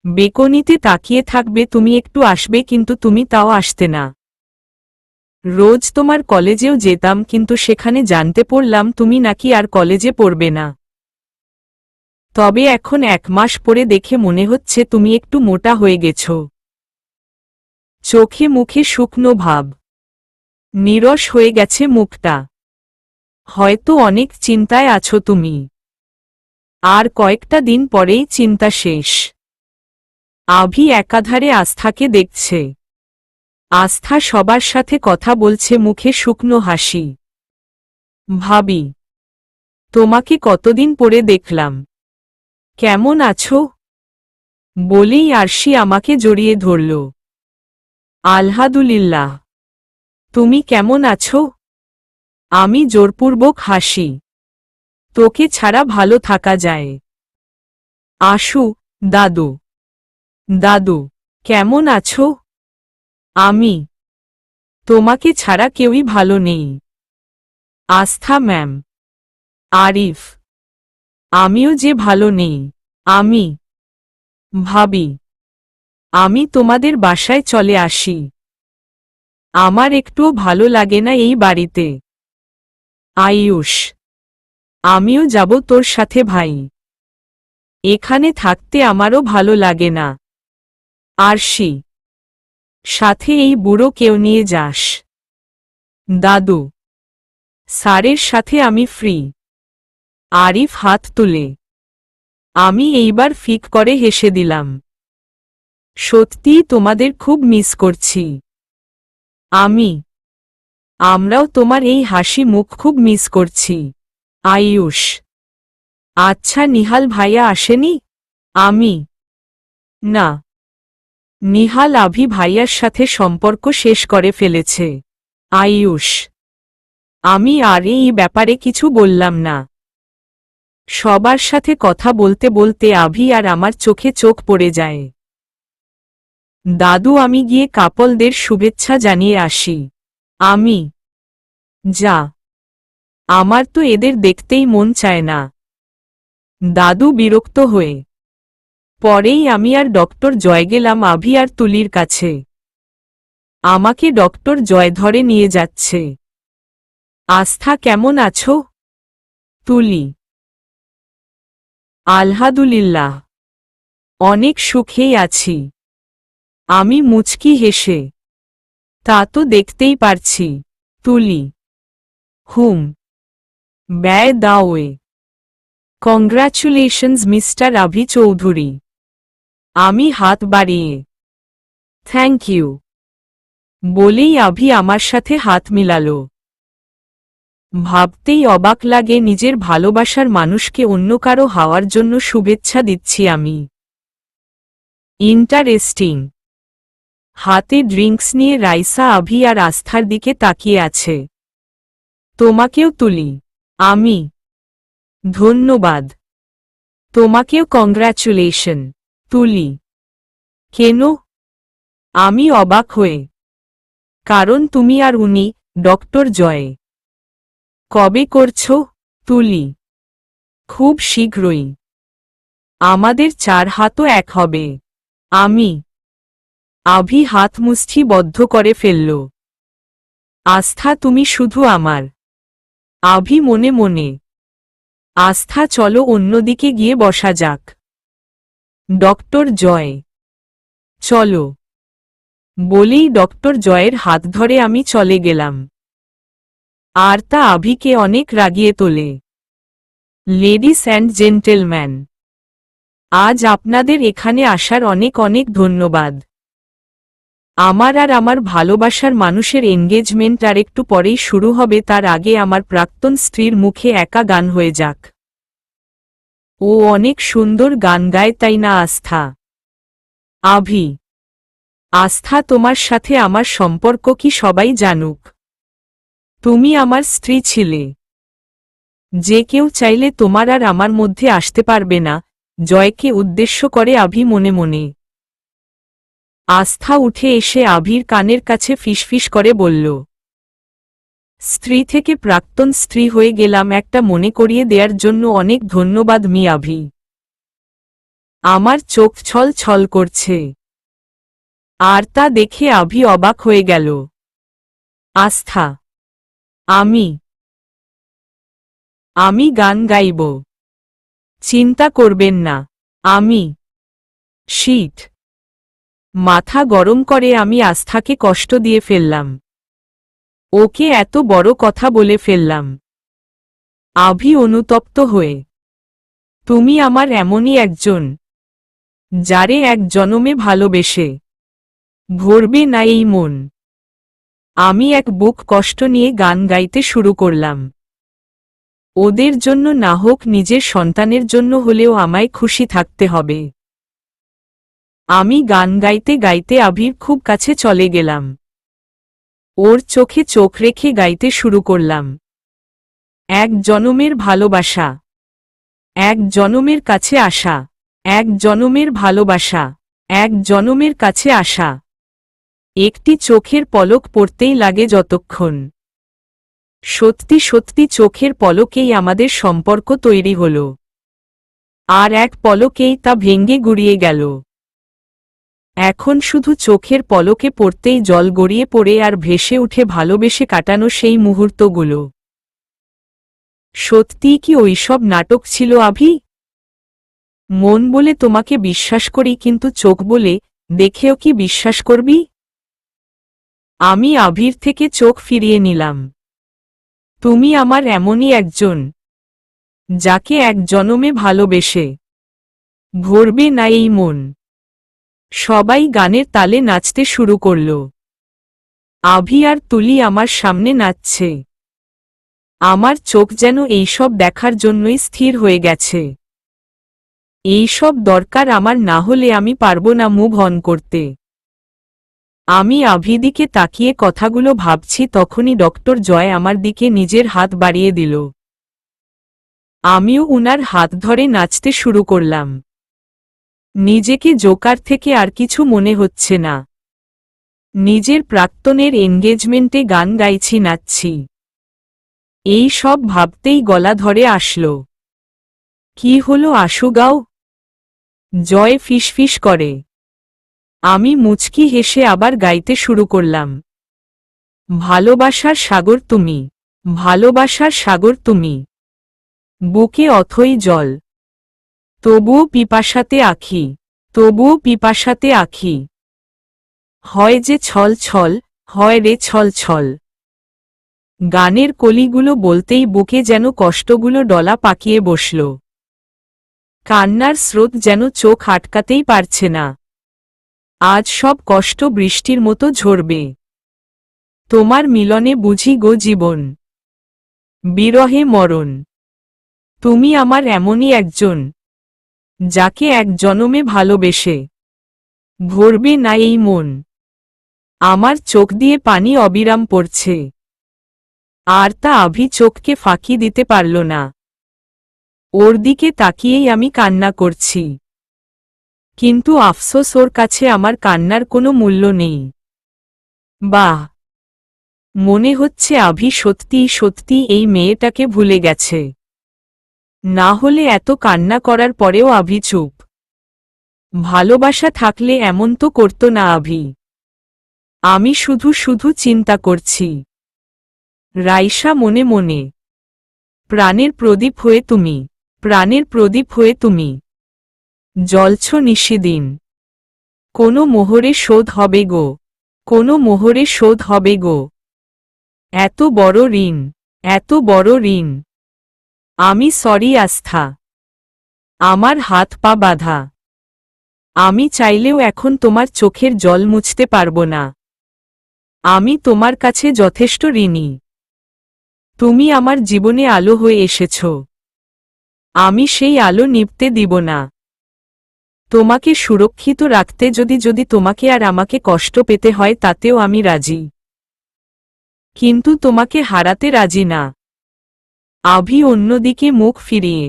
বেকনিতে তাকিয়ে থাকবে তুমি, একটু আসবে কিন্তু তুমি তাও আসতে না। রোজ তোমার কলেজেও যেতাম কিন্তু সেখানে জানতে পারলাম তুমি নাকি আর কলেজে পড়বে না। তবে এখন 1 মাস পরে দেখে মনে হচ্ছে তুমি একটু মোটা হয়ে গেছ। চোখে মুখে শুকনো ভাব, নীরস হয়ে গেছে মুখটা। হয়তো অনেক চিন্তায় আছো তুমি। আর কয়েকটা দিন পরেই চিন্তা শেষ। আভি একাধারে আস্থাকে দেখছে। আস্থা সবার সাথে কথা বলছে, মুখে শুকনো হাসি। ভাবি, তোমাকে কতদিন পরে দেখলাম, কেমন আছো? বলেই আরশি আমাকে জড়িয়ে ধরল। আলহামদুলিল্লাহ, তুমি কেমন আছো? আমি জোরপূর্বক হাসি। তোকে ছাড়া ভালো থাকা যায়? আশু, দাদু। দাদু, কেমন আছো? আমি, তোমাকে ছাড়া কেউই ভালো নেই। আস্থা ম্যাম। আরিফ, আমিও যে ভালো নেই। আমি, ভাবি, আমি তোমাদের বাসায় চলে আসি। আমার একটুও ভালো লাগে না এই বাড়িতে। আয়ুষ, আমিও যাব তোর সাথে ভাই। এখানে থাকতে আমারও ভালো লাগে না। আরশি, সাথে এই বুড়ো কেউ নিয়ে যাস। দাদু, স্যারের সাথে আমি ফ্রি। আরিফ হাত তুলে। আমি এইবার ফিক করে হেসে দিলাম। সত্যিই তোমাদের খুব মিস করছি। আমি, আমরাও তোমার এই হাসি মুখ খুব মিস করছি। আয়ুষ, আচ্ছা নিহাল ভাইয়া আসেনি? আমি, না, নিহাল আভি ভাইয়ার সাথে সম্পর্ক শেষ করে ফেলেছে। আয়ুষ, আমি আর এই ব্যাপারে কিছু বললাম না। সবার সাথে কথা বলতে বলতে আভি আর আমার চোখে চোখ পড়ে যায়। দাদু, আমি গিয়ে কাপলদের শুভেচ্ছা জানিয়ে আসি। আমি, যা, আমার তো এদের দেখতেই মন চায় না। দাদু বিরক্ত হয়ে। পরেই আমি আর ডক্টর জয় গেলাম আভি আর তুলির কাছে। আমাকে ডক্টর জয় ধরে নিয়ে যাচ্ছে। আস্থা, কেমন আছো? তুলি, আলহামদুলিল্লাহ, অনেক সুখেই আছি। আমি মুচকি হেসে, তা তো দেখতেই পারছি। তুলি, হুম, ব্যয় দাওয়ে। Congratulations mister Avi Chowdhury. আমি হাত বাড়িয়ে, থ্যাংক ইউ বলেই আভি আমার সাথে হাত মিলাল। ভাবতেই অবাক লাগে, নিজের ভালোবাসার মানুষকে অন্য কারো হওয়ার জন্য শুভেচ্ছা দিচ্ছি আমি। ইন্টারেস্টিং। হাতে ড্রিঙ্কস নিয়ে রাইসা আভি আর আস্থার দিকে তাকিয়ে আছে। তোমাকেও তুলি। আমি, ধন্যবাদ। তোমাকেও কংগ্রাচুলেশন। তুলি, কেন? আমি অবাক হয়ে। কারণ তুমি আর উনি, ডক্টর জয়। কবে করছো? তুলি, খুব শীঘ্রই। আমাদের 4 হাতও এক হবে। আমি, আভি হাত মুষ্টি বদ্ধ করে ফেলল। আস্থা, তুমি শুধু আমার। আভি মনে মনে। আস্থা, চলো অন্যদিকে গিয়ে বসা যাক। ডক্টর জয়, চলো বলেই ডক্টর জয়ের হাত ধরে আমি চলে গেলাম। আর তা আভিকে অনেক রাগিয়ে তোলে। লেডিস অ্যান্ড জেন্টেলম্যান, আজ আপনাদের এখানে আসার অনেক অনেক ধন্যবাদ। আমার আর আমার ভালোবাসার মানুষের এনগেজমেন্ট আর একটু পরেই শুরু হবে, তার আগে আমার প্রাক্তন স্ত্রীর মুখে একা গান হয়ে যাক। ও অনেক সুন্দর গান গায়, তাই না আস্থা? আভি, আস্থা, তোমার সাথে আমার সম্পর্ক কি সবাই জানুক? তুমি আমার স্ত্রী ছিলে। যে কেউ চাইলে তোমার আর আমার মধ্যে আসতে পারবে না। জয়কে উদ্দেশ্য করে আভি মনে মনে। আস্থা উঠে এসে আভির কানের কাছে ফিসফিস করে বলল, স্ত্রী থেকে প্রাক্তন স্ত্রী হয়ে গেলাম, একটা মনে করিয়ে দেওয়ার জন্য অনেক ধন্যবাদ মি আভি। আমার চোখ ছল ছল করছে। আর তা দেখে আভি অবাক হয়ে গেল। আস্থা, আমি গান গাইব। চিন্তা করবেন না। আমি শীত মাথা গরম করে আমি আস্থাকে কষ্ট দিয়ে ফেললাম। ওকে এত বড় কথা বলে ফেললাম। আভি অনুতপ্ত হয়ে, তুমি আমার এমনই একজন, যারে এক জনমে ভালোবেসে ভরবে না এই মন। আমি এক বুক কষ্ট নিয়ে গান গাইতে শুরু করলাম। ওদের জন্য না হোক, নিজের সন্তানের জন্য হলেও আমায় খুশি থাকতে হবে। আমি গান গাইতে গাইতে আভির খুব কাছে চলে গেলাম। ওর চোখে চোখ রেখে গাইতে শুরু করলাম। এক জনমের ভালোবাসা, এক জনমের কাছে আসা, এক জনমের ভালোবাসা, এক জনমের কাছে আসা। একটি চোখের পলক পড়তেই লাগে যতক্ষণ। সত্যি সত্যি চোখের পলকেই আমাদের সম্পর্ক তৈরি হল। আর এক পলকেই তা ভেঙ্গে গুড়িয়ে গেল। এখন শুধু চোখের পলকে পড়তেই জল গড়িয়ে পড়ে আর ভেসে উঠে ভালোবেসে কাটানো সেই মুহূর্তগুলো। সত্যিই কি ওইসব নাটক ছিল আভি? মন বলে তোমাকে বিশ্বাস করি, কিন্তু চোখ বলে দেখেও কি বিশ্বাস করবি? আমি আভির থেকে চোখ ফিরিয়ে নিলাম। তুমি আমার এমনই একজন, যাকে এক জনমে ভালোবেসে ভরবে না এই মন। সবাই গানের তালে নাচতে শুরু করল। আভি আর তুলি আমার সামনে নাচছে। আমার চোখ যেন এইসব দেখার জন্যই স্থির হয়ে গেছে। এইসব দরকার আমার, না হলে আমি পারব না মুভ অন করতে। আমি আভি দিকে তাকিয়ে কথাগুলো ভাবছি, তখনই ডক্টর জয় আমার দিকে নিজের হাত বাড়িয়ে দিল। আমিও উনার হাত ধরে নাচতে শুরু করলাম। নিজেকে জোকার থেকে আর কিছু মনে হচ্ছে না। নিজের প্রাক্তনের এনগেজমেন্টে গান গাইছি, নাচছি। এই সব ভাবতেই গলা ধরে আসলো। কি হলো আশু, গাও। জয় ফিসফিস করে। আমি মুচকি হেসে আবার গাইতে শুরু করলাম। ভালোবাসার সাগর তুমি, ভালোবাসার সাগর তুমি, বুকে অথই জল, তবুও পিপাসাতে আখি, তবুও পিপাসাতে আখি, হয় যে ছল ছল, হয় রে ছল ছল। গানের কলিগুলো বলতেই বুকে যেন কষ্টগুলো ডলা পাকিয়ে বসল। কান্নার স্রোত যেন চোখ আটকাতেই পারছে না। আজ সব কষ্ট বৃষ্টির মতো ঝরবে। তোমার মিলনে বুঝি গো জীবন, বিরহে মরণ। তুমি আমার এমনই একজন, যাকে এক জনমে ভালোবেসে ভরবে না এই মন। আমার চোখ দিয়ে পানি অবিরাম পড়ছে। আর তা আভি চোখকে ফাঁকি দিতে পারল না। ওর দিকে তাকিয়েই আমি কান্না করছি। কিন্তু আফসোস, ওর কাছে আমার কান্নার কোনো মূল্য নেই। বাহ, মনে হচ্ছে আভি সত্যি সত্যি এই মেয়েটাকে ভুলে গেছে। না হলে এত কান্না করার পরেও আভি চুপ। ভালোবাসা থাকলে এমন তো করতো না আভি। আমি শুধু শুধু চিন্তা করছি। রাইসা মনে মনে, প্রাণের প্রদীপ হয়ে তুমি, প্রাণের প্রদীপ হয়ে তুমি জ্বলছ নিশিদিন। কোনো মোহরে শোধ হবে গো, কোনো মোহরে শোধ হবে গো। এত বড় ঋণ, এত বড় ঋণ। আমি সরি আস্থা, আমার হাত পা বাঁধা। আমি চাইলেও এখন তোমার চোখের জল মুছতে পারবো না। আমি তোমার কাছে যথেষ্ট ঋণী। তুমি আমার জীবনে আলো হয়ে এসেছ। আমি সেই আলো নিভতে দিব না। তোমাকে সুরক্ষিত রাখতে যদি তোমাকে আর আমাকে কষ্ট পেতে হয় তাতেও আমি রাজি। কিন্তু তোমাকে হারাতে রাজি না। আভি অন্যদিকে মুখ ফিরিয়ে।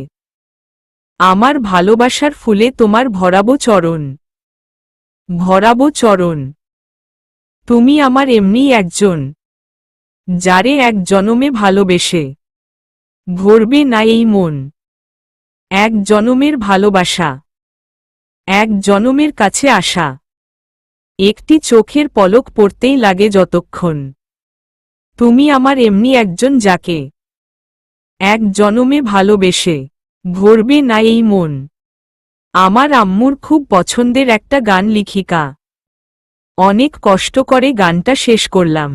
আমার ভালোবাসার ফুলে তোমার ভরাবো চরণ। ভরাবো চরণ। তুমি আমার এমনিই একজন, যারে এক জনমে ভালোবেসে ভরবে না এই মন। এক জনমের ভালোবাসা, এক জনমের কাছে আসা। একটি চোখের পলক পড়তেই লাগে যতক্ষণ। তুমি আমার এমনি একজন যাকে এক জনমে ভালোবেসে ভরবে না এই মন। আমার আম্মুর খুব পছন্দের একটা গান লিখিকা। অনেক কষ্ট করে গানটা শেষ করলাম।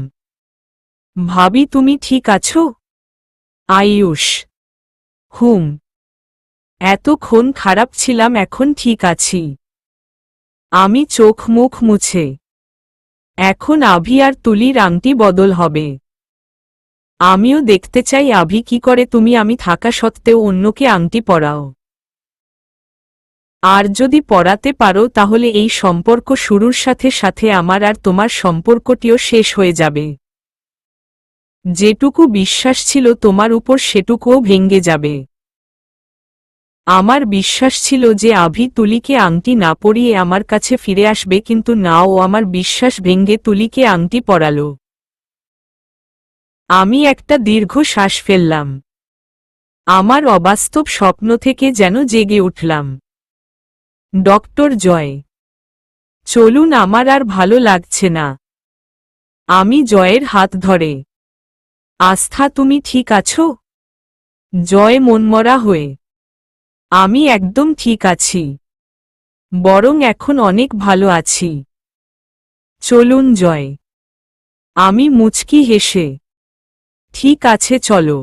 ভাবি তুমি ঠিক আছো? আয়ুষ। হুম। এতক্ষণ খারাপ ছিলাম, এখন ঠিক আছি। আমি চোখ মুখ মুছে। এখন আভি আর তুলির আংটি বদল হবে। আমিও দেখতে চাই আভি কি করে তুমি আমি থাকা সত্ত্বেও অন্যকে আংটি পরাও। আর যদি পরাতে পারো তাহলে এই সম্পর্ক শুরুর সাথে সাথে আমার আর তোমার সম্পর্কটিও শেষ হয়ে যাবে। যেটুকু বিশ্বাস ছিল তোমার উপর সেটুকুও ভেঙে যাবে। আমার বিশ্বাস ছিল যে আভি তুলিকে আংটি না পরিয়ে আমার কাছে ফিরে আসবে, কিন্তু না, ও আমার বিশ্বাস ভেঙে তুলিকে আংটি পরালো। আমি একটা দীর্ঘ শ্বাস ফেললাম। আমার অবাস্তব স্বপ্ন থেকে যেন জেগে উঠলাম। ডক্টর জয়, চলুন, আমার আর ভালো লাগছে না। আমি জয়ের হাত ধরে। আস্থা তুমি ঠিক আছো? জয় মনমরা হয়ে। আমি একদম ঠিক আছি, বরং এখন অনেক ভালো আছি। চলুন জয়। আমি মুচকি হেসে, ঠিক আছে চলো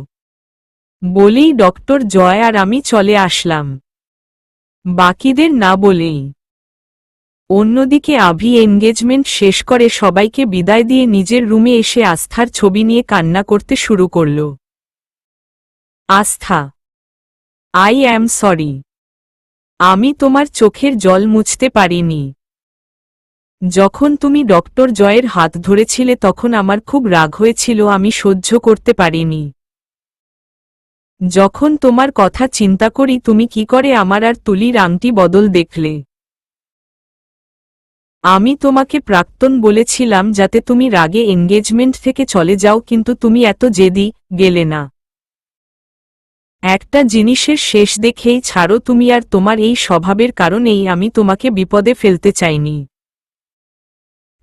বলেই ডক্টর জয় আর আমি চলে আসলাম, বাকিদের না বলেই। অন্যদিকে আভি এনগেজমেন্ট শেষ করে সবাইকে বিদায় দিয়ে নিজের রুমে এসে আস্থার ছবি নিয়ে কান্না করতে শুরু করল। আস্থা, আই অ্যাম সরি। আমি তোমার চোখের জল মুছতে পারিনি। যখন তুমি ডক্টর জয়ের হাত ধরেছিলে তখন আমার খুব রাগ হয়েছিল, আমি সহ্য করতে পারিনি। যখন তোমার কথা চিন্তা করি তুমি কি করে আমার আর তুলির আংটি বদল দেখলে। আমি তোমাকে প্রাক্তন বলেছিলাম যাতে তুমি রাগে এনগেজমেন্ট থেকে চলে যাও, কিন্তু তুমি এত জেদি গেলে না। একটা জিনিসের শেষ দেখেই ছাড়ো তুমি, আর তোমার এই স্বভাবের কারণেই আমি তোমাকে বিপদে ফেলতে চাইনি।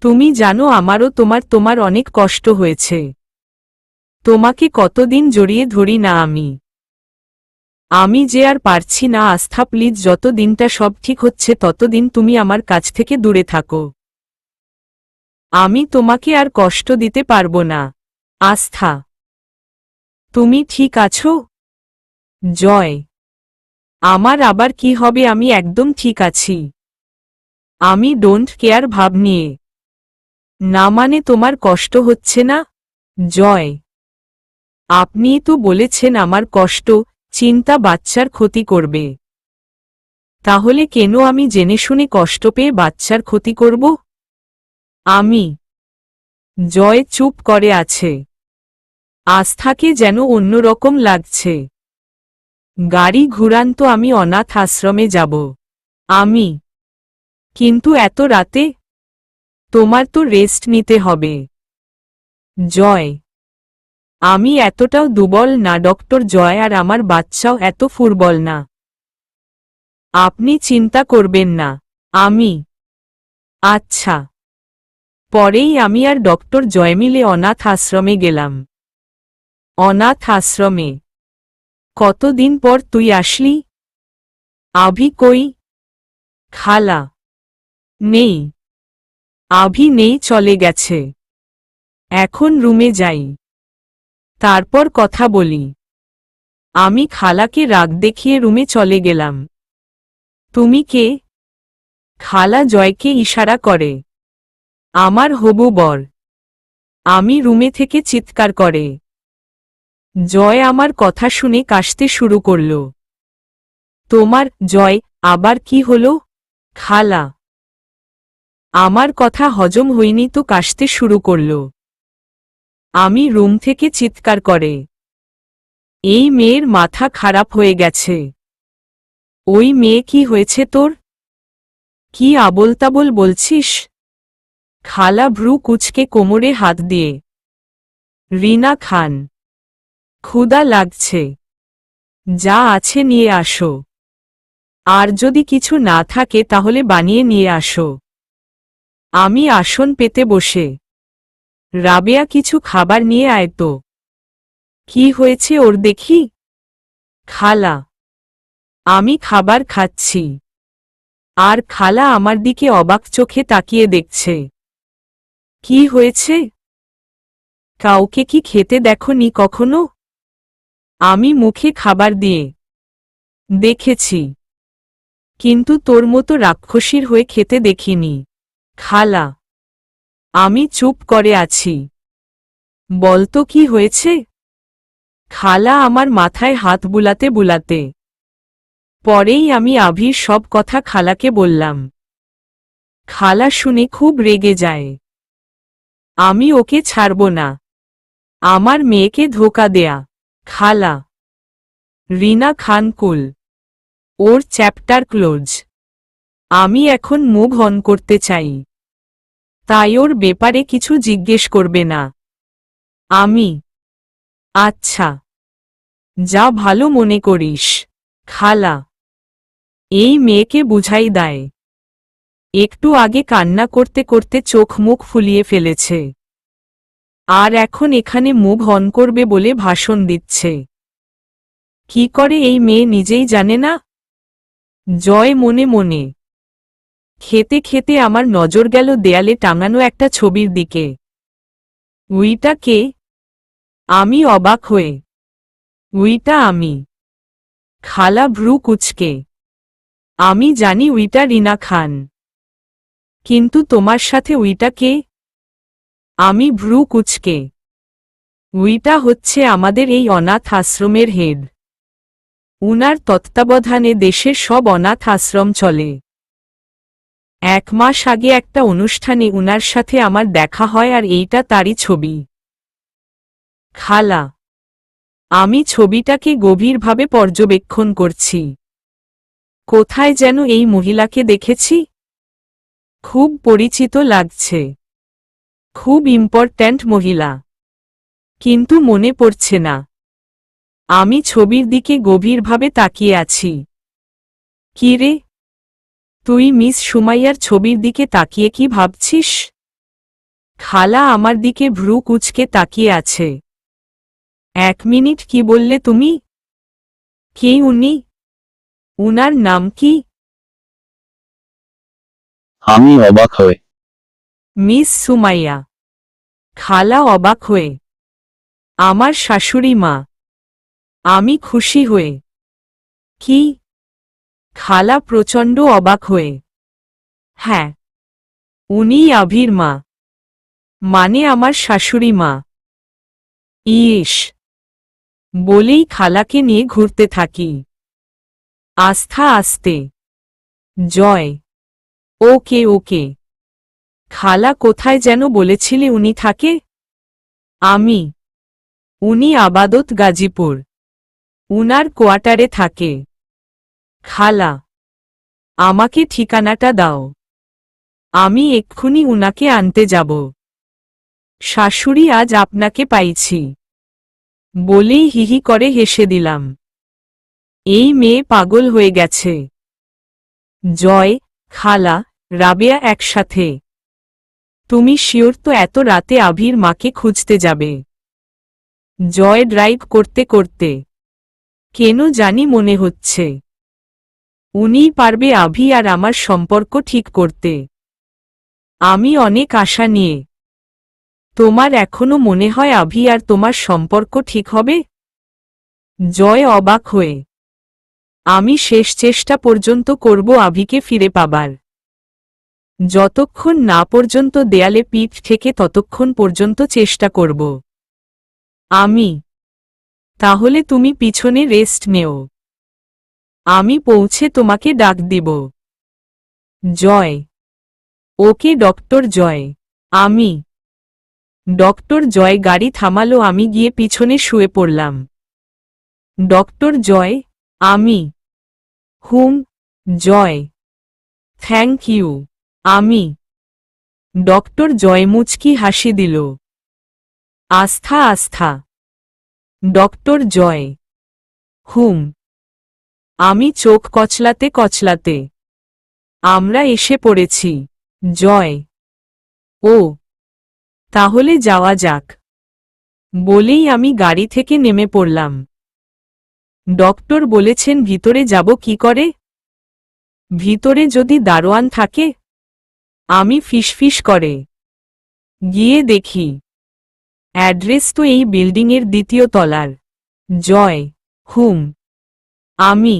তুমি জানো আমারও তোমার অনেক কষ্ট হয়েছে। তোমাকে কতদিন জড়িয়ে ধরি না আমি যে আর পারছি না। আস্থা প্লিজ, যত দিনটা সব ঠিক হচ্ছে ততদিন তুমি আমার কাছ থেকে দূরে থাকো। আমি তোমাকে আর কষ্ট দিতে পারবো না। আস্থা, তুমি ঠিক আছো? জয়, আমার আবার কি হবে, আমি একদম ঠিক আছি। আমি ডোন্ট কেয়ার ভাব নিয়ে। না মানে তোমার কষ্ট হচ্ছে না? জয়, আপনিই তো বলেছেন আমার কষ্ট, চিন্তা বাচ্চার ক্ষতি করবে। তাহলে কেন আমি জেনে শুনে কষ্ট পেয়ে বাচ্চার ক্ষতি করব? আমি। জয় চুপ করে আছে। আস্থাকে যেন অন্যরকম লাগছে। গাড়ি ঘুরান তো, আমি অনাথ আশ্রমে যাব। আমি। কিন্তু এত রাতে? তোমার তো রেস্ট নিতে হবে। জয়, আমি এতটাও দুর্বল না ডক্টর জয়, আর আমার বাচ্চাও এত ফুরবল না। আপনি চিন্তা করবেন না। আমি। আচ্ছা। পরেই আমি আর ডক্টর জয় মিলে অনাথ আশ্রমে গেলাম। অনাথ আশ্রমে। কতদিন পর তুই আসলি? আভি কই? খালা নেই। আভি নেই, চলে গেছে। এখন রুমে যাই, তারপর কথা বলি। আমি খালাকে রাগ দেখিয়ে রুমে চলে গেলাম। তুমি কে? খালা জয়কে ইশারা করে। আমার হবু বর। আমি রুমে থেকে চিৎকার করে। জয় আমার কথা শুনে কাশতে শুরু করল। তোমার, জয়, আবার কি হলো? খালা। আমার কথা হজম হয়নি তো কাশতে শুরু করল। আমি রুম থেকে চিৎকার করে। এই মেয়ের মাথা খারাপ হয়ে গেছে। ওই মেয়ে কি হয়েছে তোর? কি আবোলতাবোল বলছিস? খালা ভ্রু কুঁচকে কোমরে হাত দিয়ে। রিনা খান। ক্ষুধা লাগছে। যা আছে নিয়ে আসো। আর যদি কিছু না থাকে তাহলে বানিয়ে নিয়ে আসো। আমি আসন পেতে বসে। রাবেয়া কিছু খাবার নিয়ে আয় তো। কি হয়েছে ওর দেখি? খালা। আমি খাবার খাচ্ছি। আর খালা আমার দিকে অবাক চোখে তাকিয়ে দেখছে। কি হয়েছে? কাউকে কি খেতে দেখোনি কখনো? আমি মুখে খাবার দিয়ে দেখেছি, কিন্তু তোর মতো রাক্ষসীর হয়ে খেতে দেখিনি। খালা। আমি চুপ করে আছি। বলতো কি হয়েছে? খালা আমার মাথায় হাত বুলাতে বুলাতে। পরেই আমি আভির সব কথা খালাকে বললাম। খালা শুনে খুব রেগে যায়। আমি ওকে ছাড়ব না। আমার মেয়েকে ধোঁকা দেয়া। খালা। রিনা খান কুল। ওর চ্যাপ্টার ক্লোজ। আমি এখন মুভ অন করতে চাই। তাই ওর ব্যাপারে কিছু জিজ্ঞেস করবে না। আমি। আচ্ছা। যা ভালো মনে করিস। খালা। এই মেয়েকে বুঝাই দেয়। একটু আগে কান্না করতে করতে চোখ মুখ ফুলিয়ে ফেলেছে। আর এখন এখানে মুভ অন করবে বলে ভাষণ দিচ্ছে। কি করে এই মেয়ে নিজেই জানে না? জয় মনে মনে। খেতে খেতে আমার নজর গেল দেয়ালে টাঙানো একটা ছবির দিকে। উইটা কে? আমি অবাক হয়ে। উইটা আমি। খালা ভ্রু কুঁচকে। আমি জানি উইটা রিনা খান। কিন্তু তোমার সাথে উইটা কে? আমি ভ্রু কুঁচকে। উইটা হচ্ছে আমাদের এই অনাথ আশ্রমের হেড। উনার তত্ত্বাবধানে দেশের সব অনাথ আশ্রম চলে। 1 মাস আগে একটা অনুষ্ঠানে উনার সাথে আমার দেখা হয় আর এইটা তারই ছবি। খালা। আমি ছবিটাকে গভীরভাবে পর্যবেক্ষণ করছি। কোথায় যেন এই মহিলাকে দেখেছি। খুব পরিচিত লাগছে। খুব ইম্পর্ট্যান্ট মহিলা। কিন্তু মনে পড়ছে না। আমি ছবির দিকে গভীরভাবে তাকিয়ে আছি। কি রে? তুই মিস সুমাইয়ার ছবির দিকে তাকিয়ে কি ভাবছিস? খালা আমার দিকে ভ্রু কুঁচকে তাকিয়ে আছে। 1 মিনিট, কি বললে তুমি? কে উনি? উনার নাম কি? আমি অবাক হয়ে। মিস সুমাইয়া। খালা অবাক হয়ে। আমার শাশুড়ি মা। আমি খুশি হয়ে। কি? খালা প্রচণ্ড অবাক হয়ে। হ্যাঁ। উনিই আভির মা। মানে আমার শাশুড়ি মা। ইস। বলেই খালাকে নিয়ে ঘুরতে থাকি। আস্থা আস্তে। জয়। ওকে ওকে। খালা কোথায় যেন বলেছিলে উনি থাকে? আমি। উনি আবাদত গাজীপুর। উনার কোয়ার্টারে থাকে। খালা। আমাকে ঠিকানাটা দাও। আমি এক্ষুনি উনাকে আনতে যাব। শাশুড়ি, আজ আপনাকে পাইছি। বলেই হিহি করে হেসে দিলাম। এই মেয়ে পাগল হয়ে গেছে। জয়, খালা, রাবেয়া একসাথে। তুমি শিওর তো এত রাতে আভির মাকে খুঁজতে যাবে? জয় ড্রাইভ করতে করতে। কেন জানি মনে হচ্ছে উনিই পারবে আভি আর আমার সম্পর্ক ঠিক করতে। আমি অনেক আশা নিয়ে। তোমার এখনো মনে হয় আভি আর তোমার সম্পর্ক ঠিক হবে? জয় অবাক হয়ে। আমি শেষ চেষ্টা পর্যন্ত করব আভিকে ফিরে পাবার। যতক্ষণ না পর্যন্ত দেয়ালে পিঠ থেকে ততক্ষণ পর্যন্ত চেষ্টা করব আমি। তাহলে তুমি পিছনে রেস্ট নেও, আমি পৌঁছে তোমাকে ডাক দিব। জয়। ওকে ডক্টর জয়। আমি। ডক্টর জয় গাড়ি থামালো, আমি গিয়ে পিছনে শুয়ে পড়লাম। ডক্টর জয়। আমি। হুম। জয়। Thank you. আমি। ডক্টর জয় মুচকি হাসি দিল। আস্থা আস্থা। ডক্টর জয়। হুম। আমি চোখ কচলাতে কচলাতে। আমরা এসে পড়েছি। জয়। ও, তাহলে যাওয়া যাক বলেই আমি গাড়ি থেকে নেমে পড়লাম। ডক্টর বলেছেন ভিতরে যাব কি করে? ভিতরে যদি দারোয়ান থাকে? আমি ফিসফিস করে গিয়ে দেখি অ্যাড্রেস তো এই বিল্ডিংয়ের দ্বিতীয় তলার। জয়। হুম। আমি।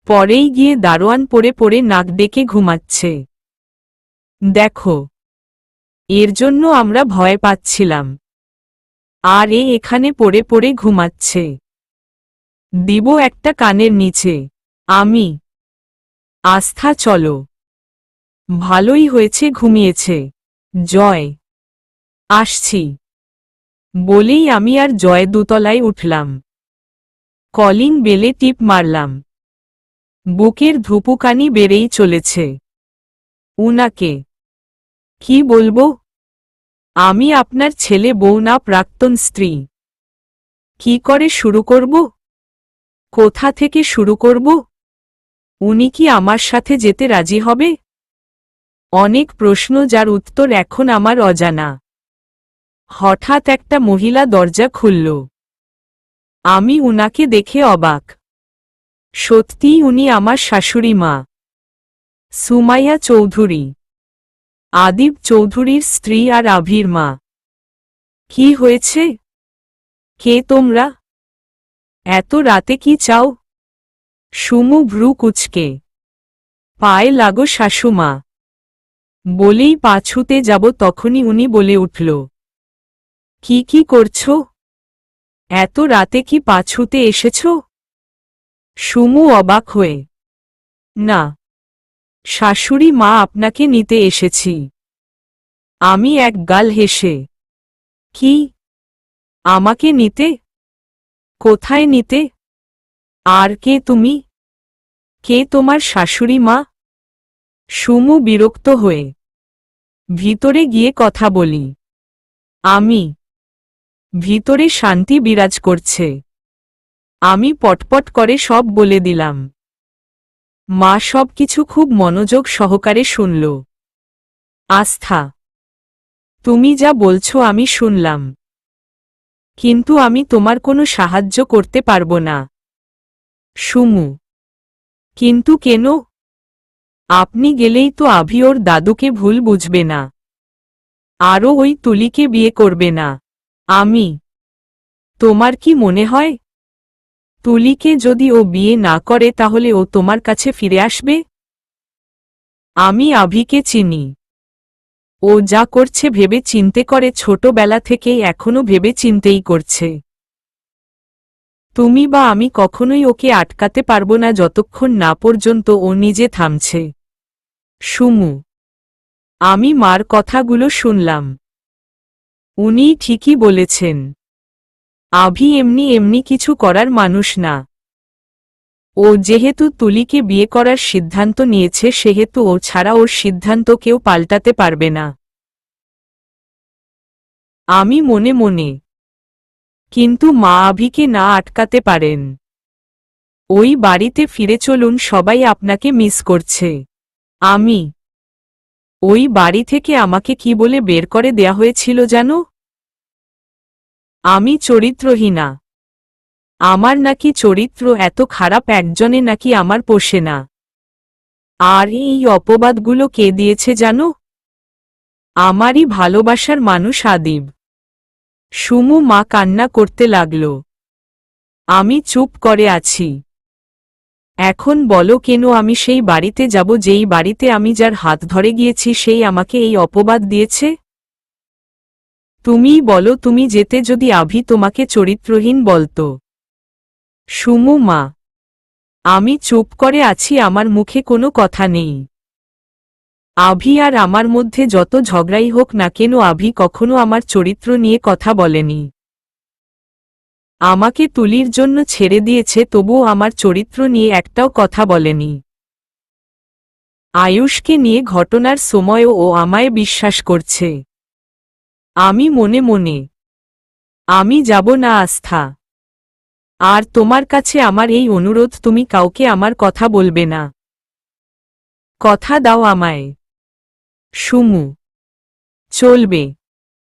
পরেই গিয়ে দারোয়ান পড়ে পড়ে নাক ডেকে ঘুমাচ্ছে। দেখো, এর জন্য আমরা ভয় পাচ্ছিলাম, আর এখানে পড়ে পড়ে ঘুমাচ্ছে। দিব একটা কানের নিচে। আমি। আস্থা চলো। ভালোই হয়েছে ঘুমিয়েছে। জয়। আসছি বলেই আমি আর জয় দোতলায় উঠলাম। কলিং বেলে টিপ মারলাম। বুকের ধুপুকানি বেড়েই চলেছে। উনাকে কি বলবো? আমি আপনার ছেলে বউ না প্রাক্তন স্ত্রী। কি করে শুরু করব? কোথা থেকে শুরু করব? উনি কি আমার সাথে যেতে রাজি হবে? অনেক প্রশ্ন যার উত্তর এখন আমার অজানা। হঠাৎ একটা মহিলা দরজা খুলল। আমি উনাকে দেখে অবাক। সত্যিই উনি আমার শাশুড়ি মা, সুমাইয়া চৌধুরী, আদিব চৌধুরীর স্ত্রী আর আভির মা। কি হয়েছে? কে তোমরা? এত রাতে কি চাও? সুমু ভ্রু কুচকে। পায়ে লাগো শাশুমা বলেই পা ছুতে যাব, তখনই উনি বলে উঠল, কি করছো? এত রাতে কি পা ছুতে এসেছ? সুমু অবাক হয়ে, না, শাশুড়ি মা আপনাকে নিতে এসেছি। আমি এক গাল হেসে, কি? আমাকে নিতে? কোথায় নিতে? আর কে তুমি? কে তোমার শাশুড়ি মা? সুমু বিরক্ত হয়ে, ভিতরে গিয়ে কথা বলি। আমি। ভিতরে শান্তি বিরাজ করছে। আমি পটপট করে সব বলে দিলাম। মা সবকিছু খুব মনোযোগ সহকারে শুনল। আস্থা, তুমি যা বলছো আমি শুনলাম, কিন্তু আমি তোমার কোনো সাহায্য করতে পারবো না। সুমু, কিন্তু কেন? আপনি গেলেই তো আভি ওর দাদুকে ভুল বুঝবে না, আরও ওই তুলিকে বিয়ে করবে না। আমি। তোমার কি মনে হয় তুলিকে যদি ও বিয়ে না করে তাহলে ও তোমার কাছে ফিরে আসবে? আমি আভিকে চিনি। ও যা করছে ভেবে চিনতে করে, ছোটবেলা থেকেই এখনো ভেবে চিনতেই করছে। তুমি বা আমি কখনোই ওকে আটকাতে পারবো না যতক্ষণ না পর্যন্ত ও নিজে থামছে। সুমু। আমি মার কথাগুলো শুনলাম। উনি ঠিকই বলেছেন। আভি এমনি এমনি কিছু করার মানুষ না। ও যেহেতু তুলিকে বিয়ে করার সিদ্ধান্ত নিয়েছে, সেহেতু ও ছাড়া ওর সিদ্ধান্ত কেউ পাল্টাতে পারবে না। আমি মনে মনে, কিন্তু মা আভিকে না আটকাতে পারেন। ওই বাড়িতে ফিরে চলুন, সবাই আপনাকে মিস করছে। আমি। ওই বাড়ি থেকে আমাকে কি বলে বের করে দেয়া হয়েছিল জানো? আমি চরিত্রহীনা। আমার নাকি চরিত্র এত খারাপ, একজনে নাকি আমার পোষে না। আর এই অপবাদগুলো কে দিয়েছে জানো? আমারই ভালোবাসার মানুষ আদিব। সুমু মা কান্না করতে লাগল। আমি চুপ করে আছি। এখন বলো কেন আমি সেই বাড়িতে যাব যেই বাড়িতে আমি যার হাত ধরে গিয়েছি সেই আমাকে এই অপবাদ দিয়েছে? তুমিই বলো, তুমি যেতে যদি আভি তোমাকে চরিত্রহীন বলতো। সুমু মা, আমি চুপ করে আছি, আমার মুখে কোনো কথা নেই। আভি আর আমার মধ্যে যত ঝগড়াই হোক না কেন আভি কখনো আমার চরিত্র নিয়ে কথা বলেনি। আমাকে তুলির জন্য ছেড়ে দিয়েছে, তবুও আমার চরিত্র নিয়ে একটাও কথা বলেনি। আয়ুষকে নিয়ে ঘটনার সময়ও ও আমায় বিশ্বাস করছে। আমি মনে মনে, আমি যাব না আস্থা। আর তোমার কাছে আমার এই অনুরোধ, তুমি কাউকে আমার কথা বলবে না। কথা দাও আমায়। সুমু, চলবে।